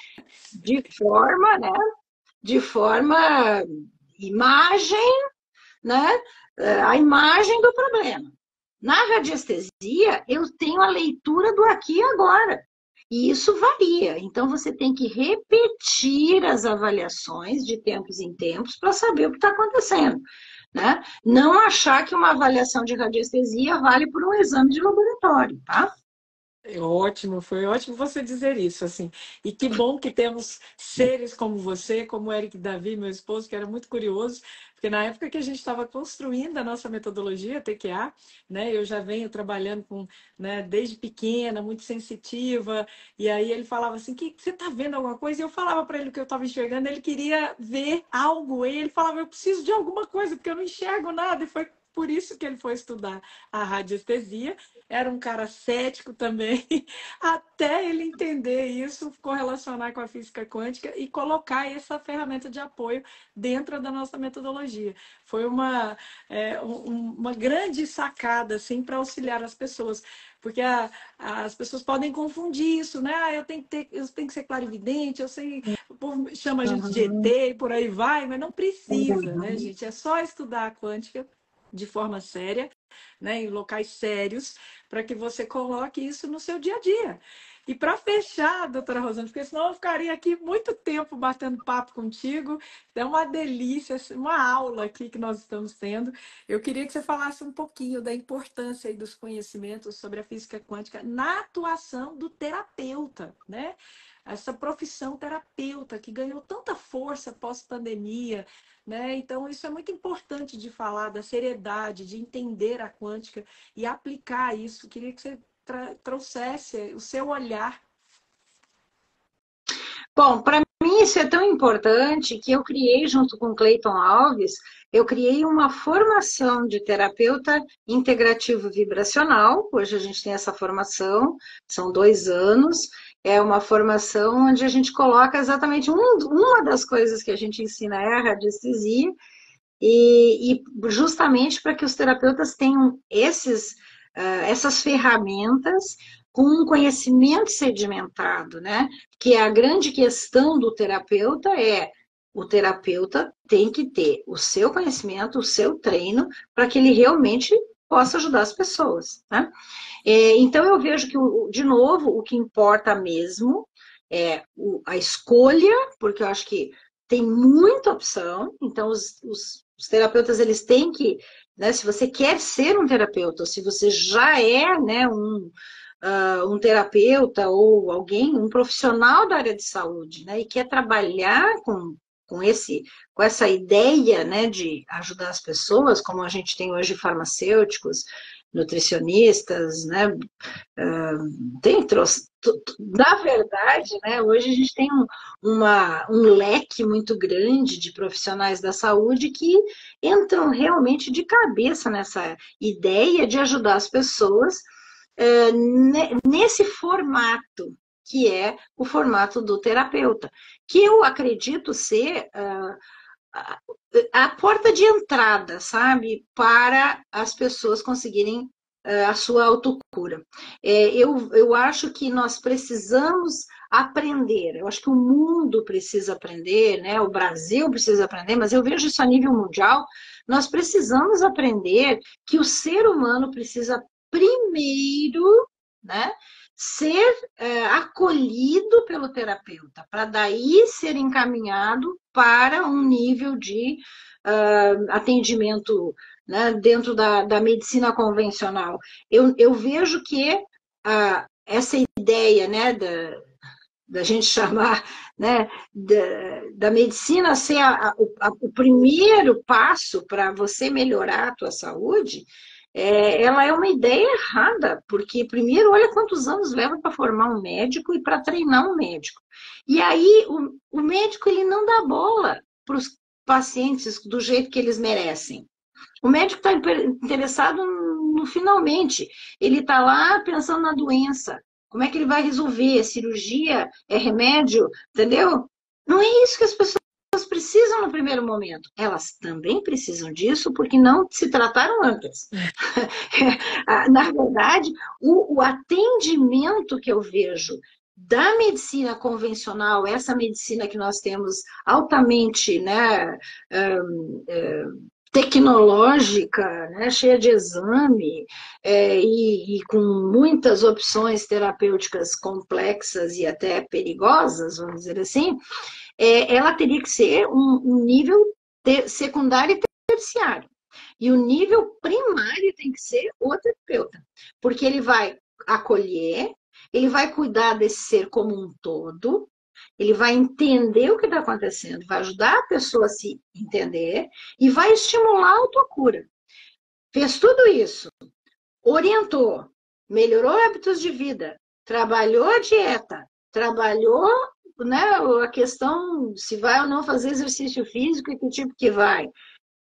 de forma, né? De forma imagem, né? A imagem do problema. Na radiestesia, eu tenho a leitura do aqui e agora. E isso varia. Então, você tem que repetir as avaliações de tempos em tempos para saber o que está acontecendo. né? Não achar que uma avaliação de radiestesia vale por um exame de laboratório, tá? É ótimo, foi ótimo você dizer isso, assim. E que bom que temos seres como você, como o Eric Davi, meu esposo, que era muito curioso, porque na época que a gente estava construindo a nossa metodologia TQA, né, eu já venho trabalhando com, né, desde pequena, muito sensitiva, e aí ele falava assim, que você está vendo alguma coisa? E eu falava para ele o que eu estava enxergando, ele queria ver algo, e ele falava, eu preciso de alguma coisa, porque eu não enxergo nada, e foi por isso que ele foi estudar a radiestesia. Era um cara cético também, até ele entender isso, correlacionar com a física quântica e colocar essa ferramenta de apoio dentro da nossa metodologia. Foi uma grande sacada assim, para auxiliar as pessoas, porque as pessoas podem confundir isso, né? Eu tenho que ser clarividente, eu sei, o povo chama a gente de Uhum. ET e por aí vai, mas não precisa, né, gente? É só estudar a quântica de forma séria, né, em locais sérios, para que você coloque isso no seu dia a dia. E para fechar, doutora Rosana, porque senão eu ficaria aqui muito tempo batendo papo contigo, é uma delícia, uma aula aqui que nós estamos tendo. Eu queria que você falasse um pouquinho da importância aí dos conhecimentos sobre a física quântica na atuação do terapeuta, né? Essa profissão terapeuta que ganhou tanta força pós-pandemia, né? Então, isso é muito importante de falar da seriedade, de entender a quântica e aplicar isso. Queria que você trouxesse o seu olhar. Bom, para mim isso é tão importante que eu criei, junto com Clayton Alves, eu criei uma formação de terapeuta integrativo vibracional. Hoje a gente tem essa formação, são 2 anos. É uma formação onde a gente coloca exatamente uma das coisas que a gente ensina é a radiestesia, e justamente para que os terapeutas tenham essas ferramentas com um conhecimento sedimentado, né? Que a grande questão do terapeuta é o terapeuta tem que ter o seu conhecimento, o seu treino, para que ele realmente possa ajudar as pessoas, né? Então eu vejo que, de novo, o que importa mesmo é a escolha, porque eu acho que tem muita opção, então os terapeutas eles têm que, né, se você quer ser um terapeuta, ou se você já é, né, um terapeuta ou alguém, um profissional da área de saúde, né, e quer trabalhar com essa ideia, né, de ajudar as pessoas, como a gente tem hoje farmacêuticos, nutricionistas, né, tem na verdade, né, hoje a gente tem um leque muito grande de profissionais da saúde que entram realmente de cabeça nessa ideia de ajudar as pessoas nesse formato, que é o formato do terapeuta, que eu acredito ser a porta de entrada, sabe, para as pessoas conseguirem a sua autocura. Eu acho que nós precisamos aprender, eu acho que o mundo precisa aprender, né? O Brasil precisa aprender, mas eu vejo isso a nível mundial, nós precisamos aprender que o ser humano precisa primeiro, né, ser acolhido pelo terapeuta, para daí ser encaminhado para um nível de atendimento, né, dentro da medicina convencional. Eu vejo que essa ideia, né, da gente chamar, né, da medicina ser o primeiro passo para você melhorar a tua saúde, ela é uma ideia errada, porque primeiro, olha quantos anos leva para formar um médico e para treinar um médico. E aí o médico ele não dá bola para os pacientes do jeito que eles merecem. O médico está interessado no finalmente, ele está lá pensando na doença. Como é que ele vai resolver? É cirurgia? É remédio? Entendeu? Não é isso que as pessoas precisam no primeiro momento. Elas também precisam disso porque não se trataram antes. Na verdade, o atendimento que eu vejo da medicina convencional, essa medicina que nós temos altamente, né, tecnológica, né, cheia de exame, e com muitas opções terapêuticas complexas e até perigosas, vamos dizer assim, ela teria que ser um nível secundário e terciário. E o nível primário tem que ser o terapeuta, porque ele vai acolher, ele vai cuidar desse ser como um todo, ele vai entender o que está acontecendo, vai ajudar a pessoa a se entender e vai estimular a autocura. Fez tudo isso, orientou, melhorou hábitos de vida, trabalhou a dieta, trabalhou, né, a questão se vai ou não fazer exercício físico e que tipo que vai,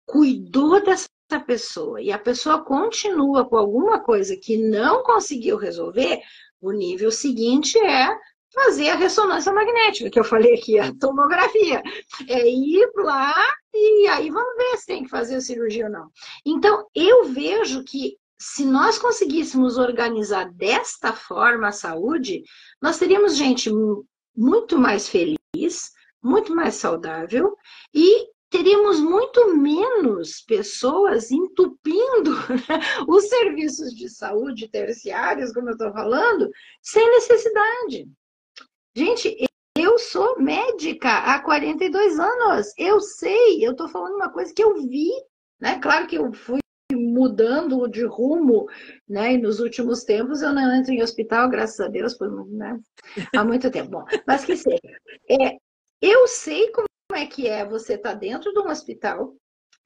cuidou dessa pessoa e a pessoa continua com alguma coisa que não conseguiu resolver, o nível seguinte é fazer a ressonância magnética, que eu falei aqui, a tomografia. É ir lá e aí vamos ver se tem que fazer a cirurgia ou não. Então, eu vejo que se nós conseguíssemos organizar desta forma a saúde, nós teríamos gente muito mais feliz, muito mais saudável e teríamos muito menos pessoas entupindo os serviços de saúde terciários, como eu estou falando, sem necessidade. Gente, eu sou médica há 42 anos. Eu sei, eu estou falando uma coisa que eu vi, né? Claro que eu fui mudando de rumo, né? E nos últimos tempos eu não entro em hospital, graças a Deus, né? Há muito tempo. Bom, mas que seja. Eu sei como é que é você estar dentro de um hospital,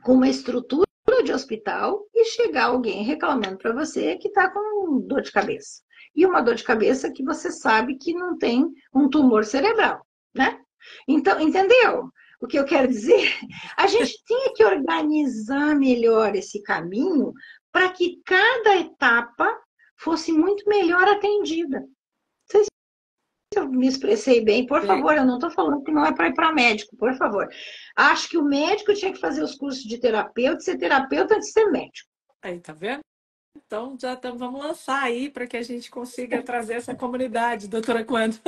com uma estrutura de hospital, e chegar alguém reclamando para você que está com dor de cabeça. E uma dor de cabeça que você sabe que não tem um tumor cerebral, né? Então, entendeu o que eu quero dizer? A gente tinha que organizar melhor esse caminho para que cada etapa fosse muito melhor atendida. Vocês eu me expressei bem, por favor, eu não estou falando que não é para ir para médico, por favor. Acho que o médico tinha que fazer os cursos de terapeuta e ser terapeuta antes de ser médico. Aí, tá vendo? Então, já vamos lançar aí para que a gente consiga trazer essa comunidade, doutora Quando.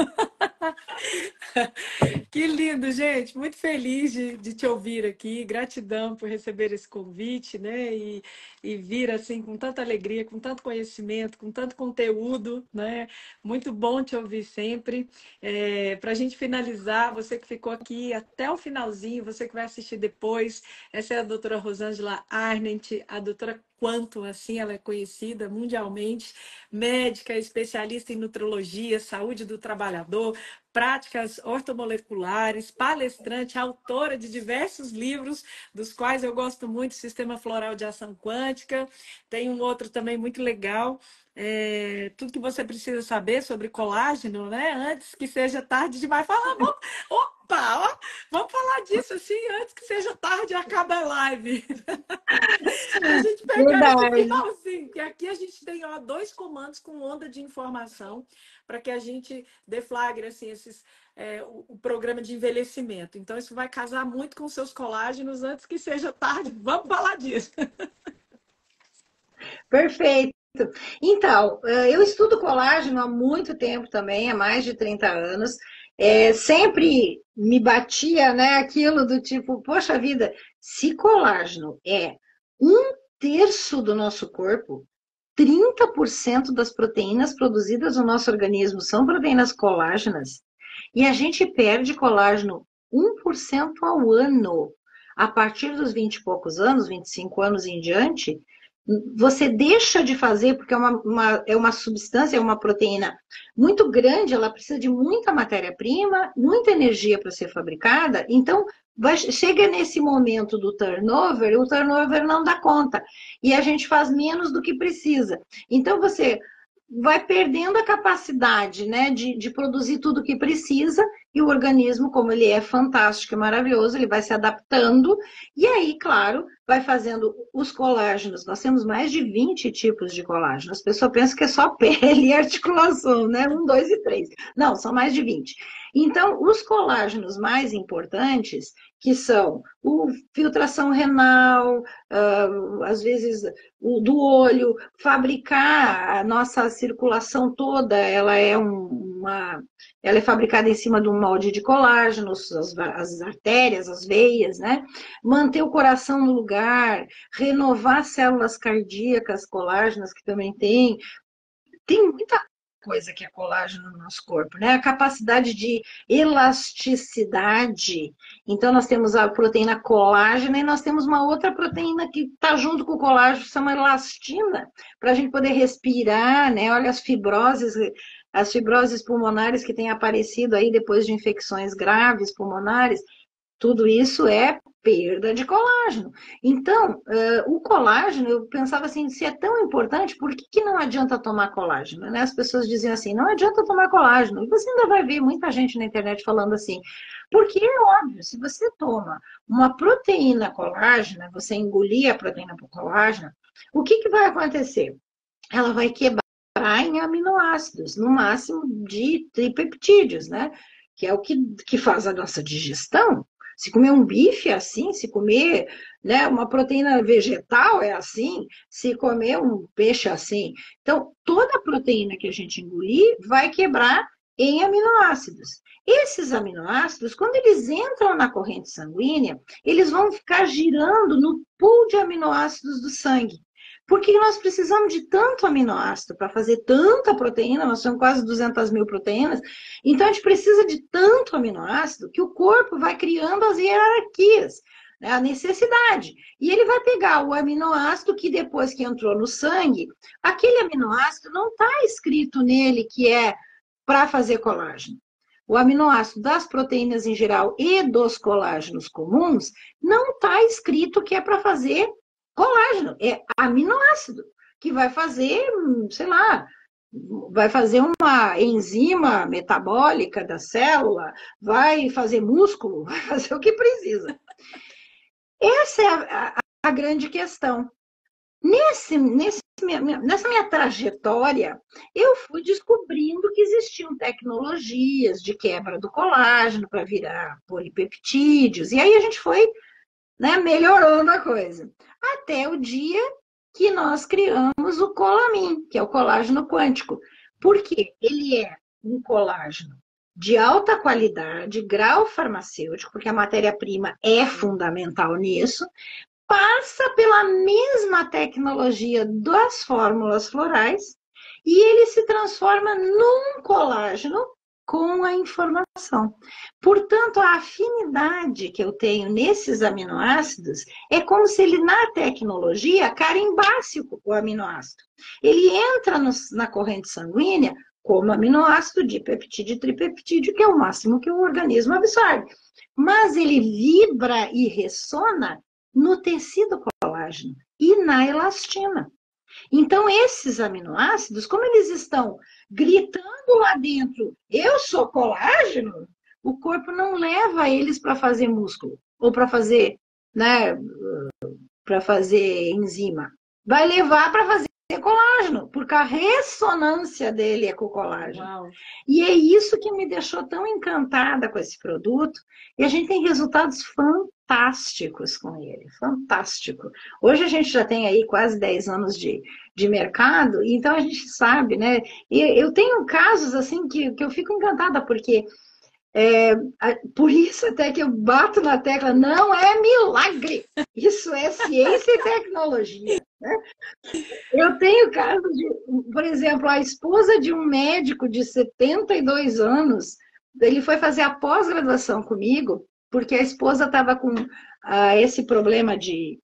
Que lindo, gente. Muito feliz de te ouvir aqui. Gratidão por receber esse convite, né? E vir assim com tanta alegria, com tanto conhecimento, com tanto conteúdo, né? Muito bom te ouvir sempre. Para a gente finalizar, você que ficou aqui até o finalzinho, você que vai assistir depois, essa é a doutora Rosângela Arndt, a doutora Quanto, assim ela é conhecida mundialmente, médica, especialista em nutrologia, saúde do trabalhador, práticas ortomoleculares, palestrante, autora de diversos livros, dos quais eu gosto muito, Sistema Floral de Ação Quântica. Tem um outro também muito legal, tudo que você precisa saber sobre colágeno, né? Antes que seja tarde demais. Opa, ó, vamos falar disso assim, antes que seja tarde e acabe a live. A gente pegar esse finalzinho, que aqui a gente tem 2 comandos com onda de informação para que a gente deflagre assim, o programa de envelhecimento. Então, isso vai casar muito com seus colágenos antes que seja tarde. Vamos falar disso. Perfeito. Então, eu estudo colágeno há muito tempo também, há mais de 30 anos. Sempre me batia, né, aquilo do tipo, poxa vida, se colágeno é 1/3 do nosso corpo, 30% das proteínas produzidas no nosso organismo são proteínas colágenas, e a gente perde colágeno 1% ao ano. A partir dos 20 e poucos anos, 25 anos em diante, você deixa de fazer, porque é uma substância, é uma proteína muito grande, ela precisa de muita matéria-prima, muita energia para ser fabricada, então chega nesse momento do turnover, o turnover não dá conta, e a gente faz menos do que precisa. Então você vai perdendo a capacidade, né, de produzir tudo o que precisa, e o organismo, como ele é fantástico e maravilhoso, ele vai se adaptando, e aí, claro, vai fazendo os colágenos. Nós temos mais de 20 tipos de colágeno. As pessoas pensam que é só pele e articulação, né? 1, 2 e 3. Não, são mais de 20. Então, os colágenos mais importantes, que são o filtração renal, às vezes o do olho, fabricar a nossa circulação toda, ela é fabricada em cima de um molde de colágeno, as artérias, as veias, né? Manter o coração no lugar, renovar células cardíacas colágenas, que também tem muita coisa que é colágeno no nosso corpo, né? A capacidade de elasticidade. Então, nós temos a proteína colágena e nós temos uma outra proteína que está junto com o colágeno, que chama elastina, para a gente poder respirar, né? Olha as fibroses pulmonares que têm aparecido aí depois de infecções graves pulmonares. Tudo isso é perda de colágeno. Então, o colágeno, eu pensava assim, se é tão importante, por que não adianta tomar colágeno? Né? As pessoas diziam assim, não adianta tomar colágeno. E você ainda vai ver muita gente na internet falando assim, porque é óbvio, se você toma uma proteína colágena, você engolir a proteína colágena, o que vai acontecer? Ela vai quebrar em aminoácidos, no máximo de tripeptídeos, né? Que é o que faz a nossa digestão. Se comer um bife é assim, se comer, né, uma proteína vegetal é assim, se comer um peixe é assim. Então, toda a proteína que a gente engolir vai quebrar em aminoácidos. Esses aminoácidos, quando eles entram na corrente sanguínea, eles vão ficar girando no pool de aminoácidos do sangue. Porque nós precisamos de tanto aminoácido para fazer tanta proteína, nós temos quase 200 mil proteínas, então a gente precisa de tanto aminoácido que o corpo vai criando as hierarquias, né, a necessidade. E ele vai pegar o aminoácido que depois que entrou no sangue, aquele aminoácido não está escrito nele que é para fazer colágeno. O aminoácido das proteínas em geral e dos colágenos comuns não está escrito que é para fazer colágeno, é aminoácido, que vai fazer, sei lá, vai fazer uma enzima metabólica da célula, vai fazer músculo, vai fazer o que precisa. Essa é a grande questão. Nessa minha trajetória, eu fui descobrindo que existiam tecnologias de quebra do colágeno para virar polipeptídeos, e aí a gente foi, né, melhorando a coisa. Até o dia que nós criamos o Colamin, que é o colágeno quântico. Por quê? Ele é um colágeno de alta qualidade, grau farmacêutico, porque a matéria-prima é fundamental nisso, passa pela mesma tecnologia das fórmulas florais e ele se transforma num colágeno com a informação. Portanto, a afinidade que eu tenho nesses aminoácidos é como se ele, na tecnologia, carimbasse o aminoácido. Ele entra na corrente sanguínea como aminoácido dipeptídeo e tripeptídeo, que é o máximo que o organismo absorve. Mas ele vibra e ressona no tecido colágeno e na elastina. Então, esses aminoácidos, como eles estão gritando lá dentro, eu sou colágeno, o corpo não leva eles para fazer músculo ou para fazer, né, para fazer enzima. Vai levar para fazer colágeno, porque a ressonância dele é com o colágeno. Uau. E é isso que me deixou tão encantada com esse produto. E a gente tem resultados fantásticos com ele, fantástico. Hoje a gente já tem aí quase 10 anos de mercado, então a gente sabe, né? E eu tenho casos assim que eu fico encantada, porque por isso até que eu bato na tecla, não é milagre, isso é ciência e tecnologia. Né? Eu tenho casos de, por exemplo, a esposa de um médico de 72 anos, ele foi fazer a pós-graduação comigo, porque a esposa estava com esse problema de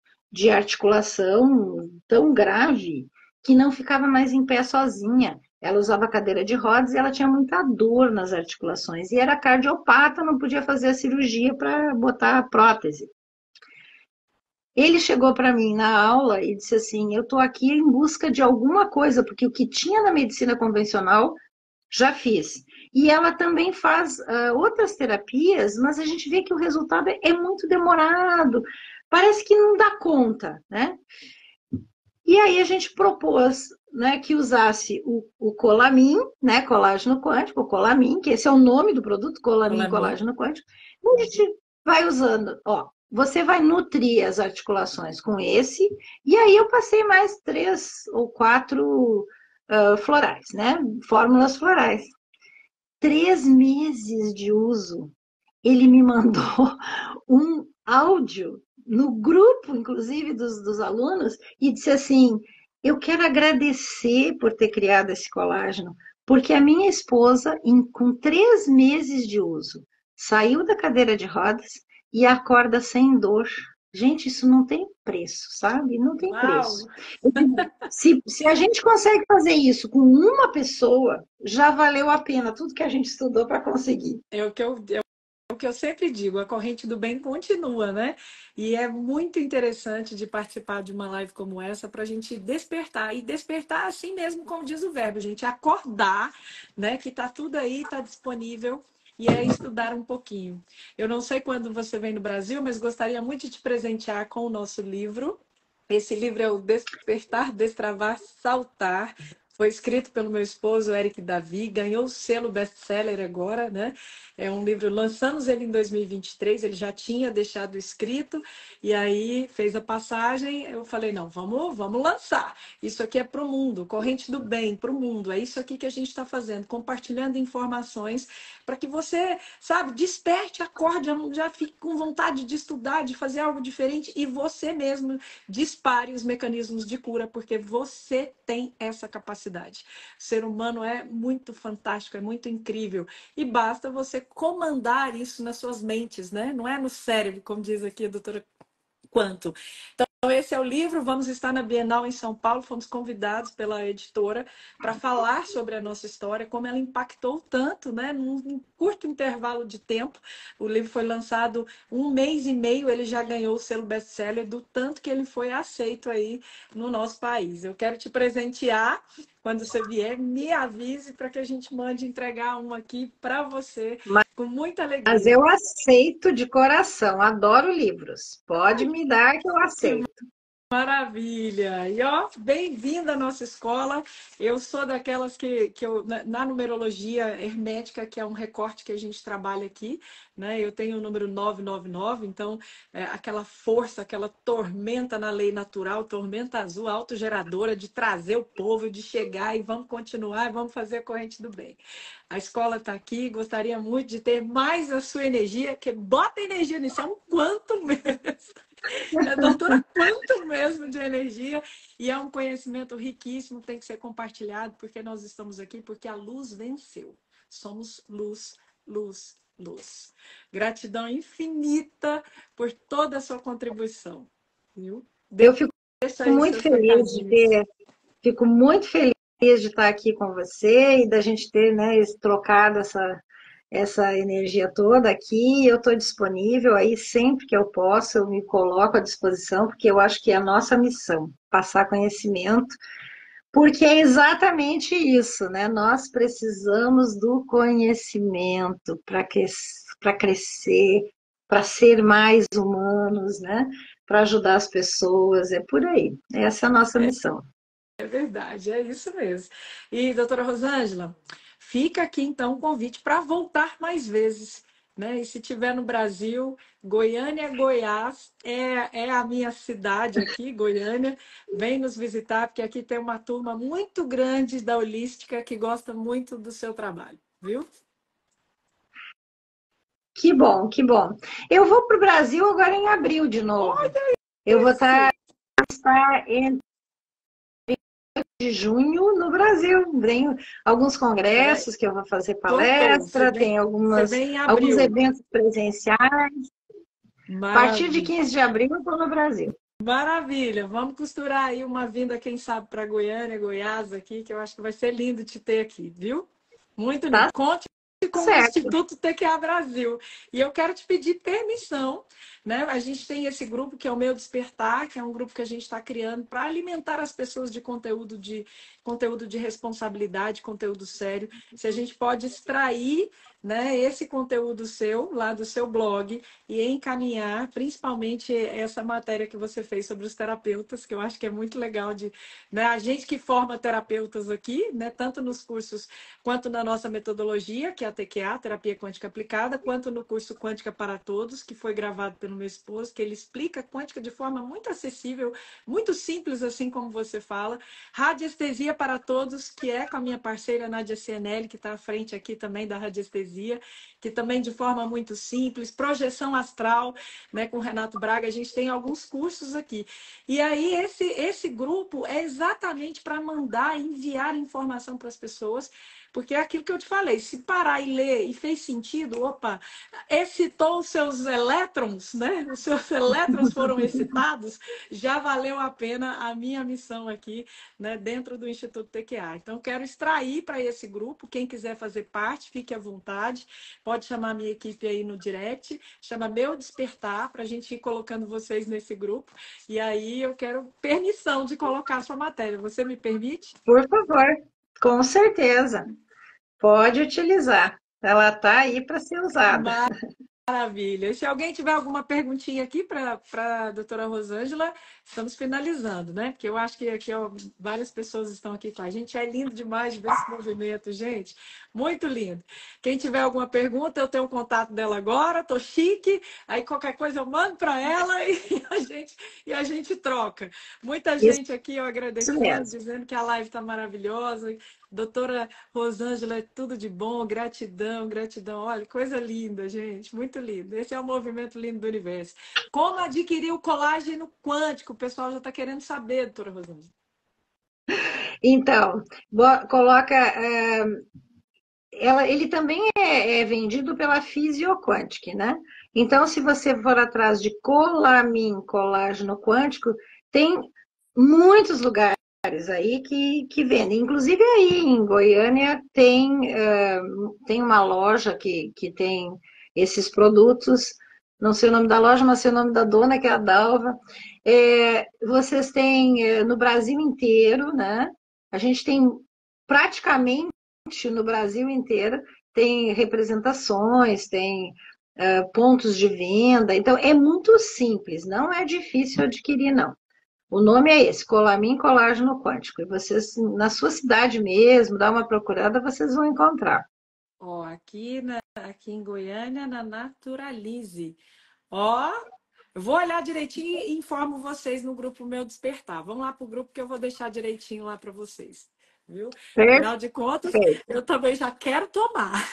articulação tão grave que não ficava mais em pé sozinha. Ela usava cadeira de rodas e ela tinha muita dor nas articulações. E era cardiopata, não podia fazer a cirurgia para botar a prótese. Ele chegou para mim na aula e disse assim, eu estou aqui em busca de alguma coisa, porque o que tinha na medicina convencional, já fiz. E ela também faz outras terapias, mas a gente vê que o resultado é muito demorado. Parece que não dá conta, né? E aí a gente propôs, né, que usasse o Colamin, né, colágeno quântico, o Colamin, que esse é o nome do produto, Colamin colágeno quântico. E a gente vai usando, ó, você vai nutrir as articulações com esse, e aí eu passei mais 3 ou 4 florais, né, fórmulas florais. 3 meses de uso, ele me mandou um áudio no grupo, inclusive, dos alunos, e disse assim, eu quero agradecer por ter criado esse colágeno, Porque a minha esposa, com 3 meses de uso, saiu da cadeira de rodas e acorda sem dor. Gente, isso não tem preço, sabe? Não tem preço. Uau! Eu digo, se a gente consegue fazer isso com uma pessoa, já valeu a pena tudo que a gente estudou para conseguir. É o que eu sempre digo, a corrente do bem continua, né? E é muito interessante de participar de uma live como essa para a gente despertar. E despertar assim mesmo, como diz o verbo, gente, acordar, né? Que tá tudo aí, tá disponível. E é estudar um pouquinho. Eu não sei quando você vem no Brasil, mas gostaria muito de te presentear com o nosso livro. Esse livro é o Despertar, Destravar, Saltar. Foi escrito pelo meu esposo, Eric Davi, ganhou o selo best-seller agora, né? É um livro, lançamos ele em 2023, ele já tinha deixado escrito, e aí fez a passagem, eu falei, não, vamos lançar. Isso aqui é para o mundo, corrente do bem, para o mundo. É isso aqui que a gente está fazendo, compartilhando informações para que você, sabe, desperte, acorde, já fique com vontade de estudar, de fazer algo diferente, e você mesmo dispare os mecanismos de cura, porque você tem essa capacidade. O ser humano é muito fantástico, é muito incrível. E basta você comandar isso nas suas mentes, né? Não é no cérebro, como diz aqui a doutora Quanto. Então, esse é o livro. Vamos estar na Bienal em São Paulo. Fomos convidados pela editora para falar sobre a nossa história, como ela impactou tanto, né? Num curto intervalo de tempo. O livro foi lançado 1 mês e meio, ele já ganhou o selo best-seller do tanto que ele foi aceito aí no nosso país. Eu quero te presentear. Quando você vier, me avise para que a gente mande entregar um aqui para você, com muita Mas alegria. eu aceito de coração, adoro livros. Pode me dar que eu Que aceito. maravilha! E ó, bem-vinda à nossa escola. Eu sou daquelas que eu, na numerologia hermética, que é um recorte que a gente trabalha aqui, né? Eu tenho o número 999, então aquela força, aquela tormenta na lei natural, tormenta azul, autogeradora de trazer o povo, de chegar e vamos continuar, e vamos fazer a corrente do bem. A escola está aqui, gostaria muito de ter mais a sua energia, que bota energia nisso, é um quanto mesmo. É doutora quanto mesmo de energia e é um conhecimento riquíssimo, tem que ser compartilhado, porque nós estamos aqui, porque a luz venceu. Somos luz, luz, luz. Gratidão infinita por toda a sua contribuição, viu? Eu fico Deixa aí os muito seus feliz de recadinhos. ter, fico muito feliz de estar aqui com você e da gente ter, né, trocado essa energia toda aqui. Eu estou disponível aí sempre que eu posso, eu me coloco à disposição, porque eu acho que é a nossa missão, passar conhecimento, porque é exatamente isso, né? Nós precisamos do conhecimento para crescer, para ser mais humanos, né? Para ajudar as pessoas, é por aí. Essa é a nossa missão. É verdade, é isso mesmo. E, doutora Rosângela, fica aqui então o convite para voltar mais vezes, né? E se tiver no Brasil, Goiânia, Goiás, é a minha cidade aqui, Goiânia. Vem nos visitar, porque aqui tem uma turma muito grande da Holística que gosta muito do seu trabalho, viu? Que bom, que bom. Eu vou para o Brasil agora em abril de novo. Olha Eu vou estar isso! em de junho no Brasil. Venho alguns Peraí, congressos que eu vou fazer cortou. Você palestra, vem, tem você vem em alguns abril. eventos presenciais. A partir de Maravilha. 15 de abril eu estou no Brasil. Maravilha, vamos costurar aí uma vinda, quem sabe, para Goiânia, Goiás aqui, que eu acho que vai ser lindo te ter aqui, viu? Muito lindo. Tá Conte com o certo. Instituto TQA Brasil. E eu quero te pedir permissão, né? A gente tem esse grupo que é o Meu Despertar, que é um grupo que a gente está criando para alimentar as pessoas de conteúdo de responsabilidade, conteúdo sério. Se a gente pode extrair, né, esse conteúdo seu lá do seu blog e encaminhar, principalmente essa matéria que você fez sobre os terapeutas, que eu acho que é muito legal de, né, a gente que forma terapeutas aqui, né, tanto nos cursos quanto na nossa metodologia, que é a TQA, Terapia Quântica Aplicada, quanto no curso Quântica para Todos, que foi gravado pelo meu esposo, que ele explica a quântica de forma muito acessível, muito simples, assim como você fala. Radiestesia para Todos, que é com a minha parceira Nádia Cianelli, que está à frente aqui também da radiestesia, que também de forma muito simples. Projeção astral, né, com o Renato Braga, a gente tem alguns cursos aqui. E aí esse grupo é exatamente para mandar, enviar informação para as pessoas, Porque é aquilo que eu te falei, se parar e ler e fez sentido, opa, excitou os seus elétrons, né? Os seus elétrons foram excitados, já valeu a pena a minha missão aqui, né, dentro do Instituto TQA. Então, quero extrair para esse grupo, quem quiser fazer parte, fique à vontade, pode chamar a minha equipe aí no direct, chama Meu Despertar, para a gente ir colocando vocês nesse grupo, e aí eu quero permissão de colocar a sua matéria. Você me permite? Por favor, com certeza. Pode utilizar. Ela está aí para ser usada. Maravilha. Se alguém tiver alguma perguntinha aqui para a doutora Rosângela, estamos finalizando, né? Porque eu acho que aqui ó, várias pessoas estão aqui com a gente. É lindo demais ver esse movimento, gente. Muito lindo. Quem tiver alguma pergunta, eu tenho o contato dela agora, tô chique. Aí qualquer coisa eu mando para ela e a gente troca. Muita Isso gente aqui eu agradecendo, mesmo. dizendo que a live está maravilhosa. Doutora Rosângela, é tudo de bom, gratidão, gratidão. Olha, coisa linda, gente, muito lindo. Esse é o movimento lindo do universo. Como adquirir o colágeno quântico? O pessoal já está querendo saber, doutora Rosângela. Então, coloca. Ele também é vendido pela Physioquantic, né? Então, se você for atrás de Colamin, colágeno quântico, tem muitos lugares aí que vendem. Inclusive aí em Goiânia tem uma loja que tem esses produtos. Não sei o nome da loja, mas sei o nome da dona, que é a Dalva. Vocês têm no Brasil inteiro, né? A gente tem praticamente no Brasil inteiro, tem representações, tem pontos de venda. Então, é muito simples, não é difícil adquirir, não. O nome é esse, Colamin Colágeno Quântico. E vocês, na sua cidade mesmo, dá uma procurada, vocês vão encontrar. Ó, aqui em Goiânia, na Naturalize. Ó, eu vou olhar direitinho e informo vocês no grupo Meu Despertar. Vamos lá para o grupo que eu vou deixar direitinho lá para vocês. Viu? Afinal de contas, Perfeito, eu também já quero tomar.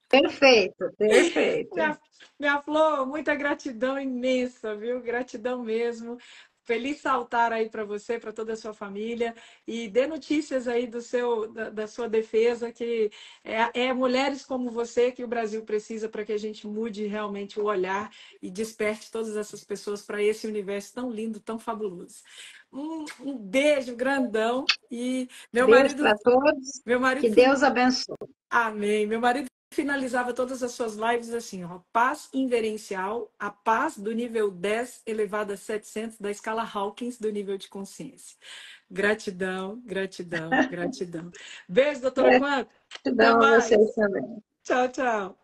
perfeito, perfeito. Minha Flor, muita gratidão imensa, viu? Gratidão mesmo. Feliz saltar aí para você, para toda a sua família e dê notícias aí da sua defesa, que é mulheres como você que o Brasil precisa para que a gente mude realmente o olhar e desperte todas essas pessoas para esse universo tão lindo, tão fabuloso. Um beijo grandão e Beijo para todos, meu marido que Deus abençoe. Amém. Meu marido finalizava todas as suas lives assim, ó, paz inverencial, a paz do nível 10 elevado a 700 da escala Hawkins do nível de consciência. Gratidão, gratidão, gratidão. Beijo, doutora Quanto. Até Gratidão a mais. vocês também. Tchau, tchau.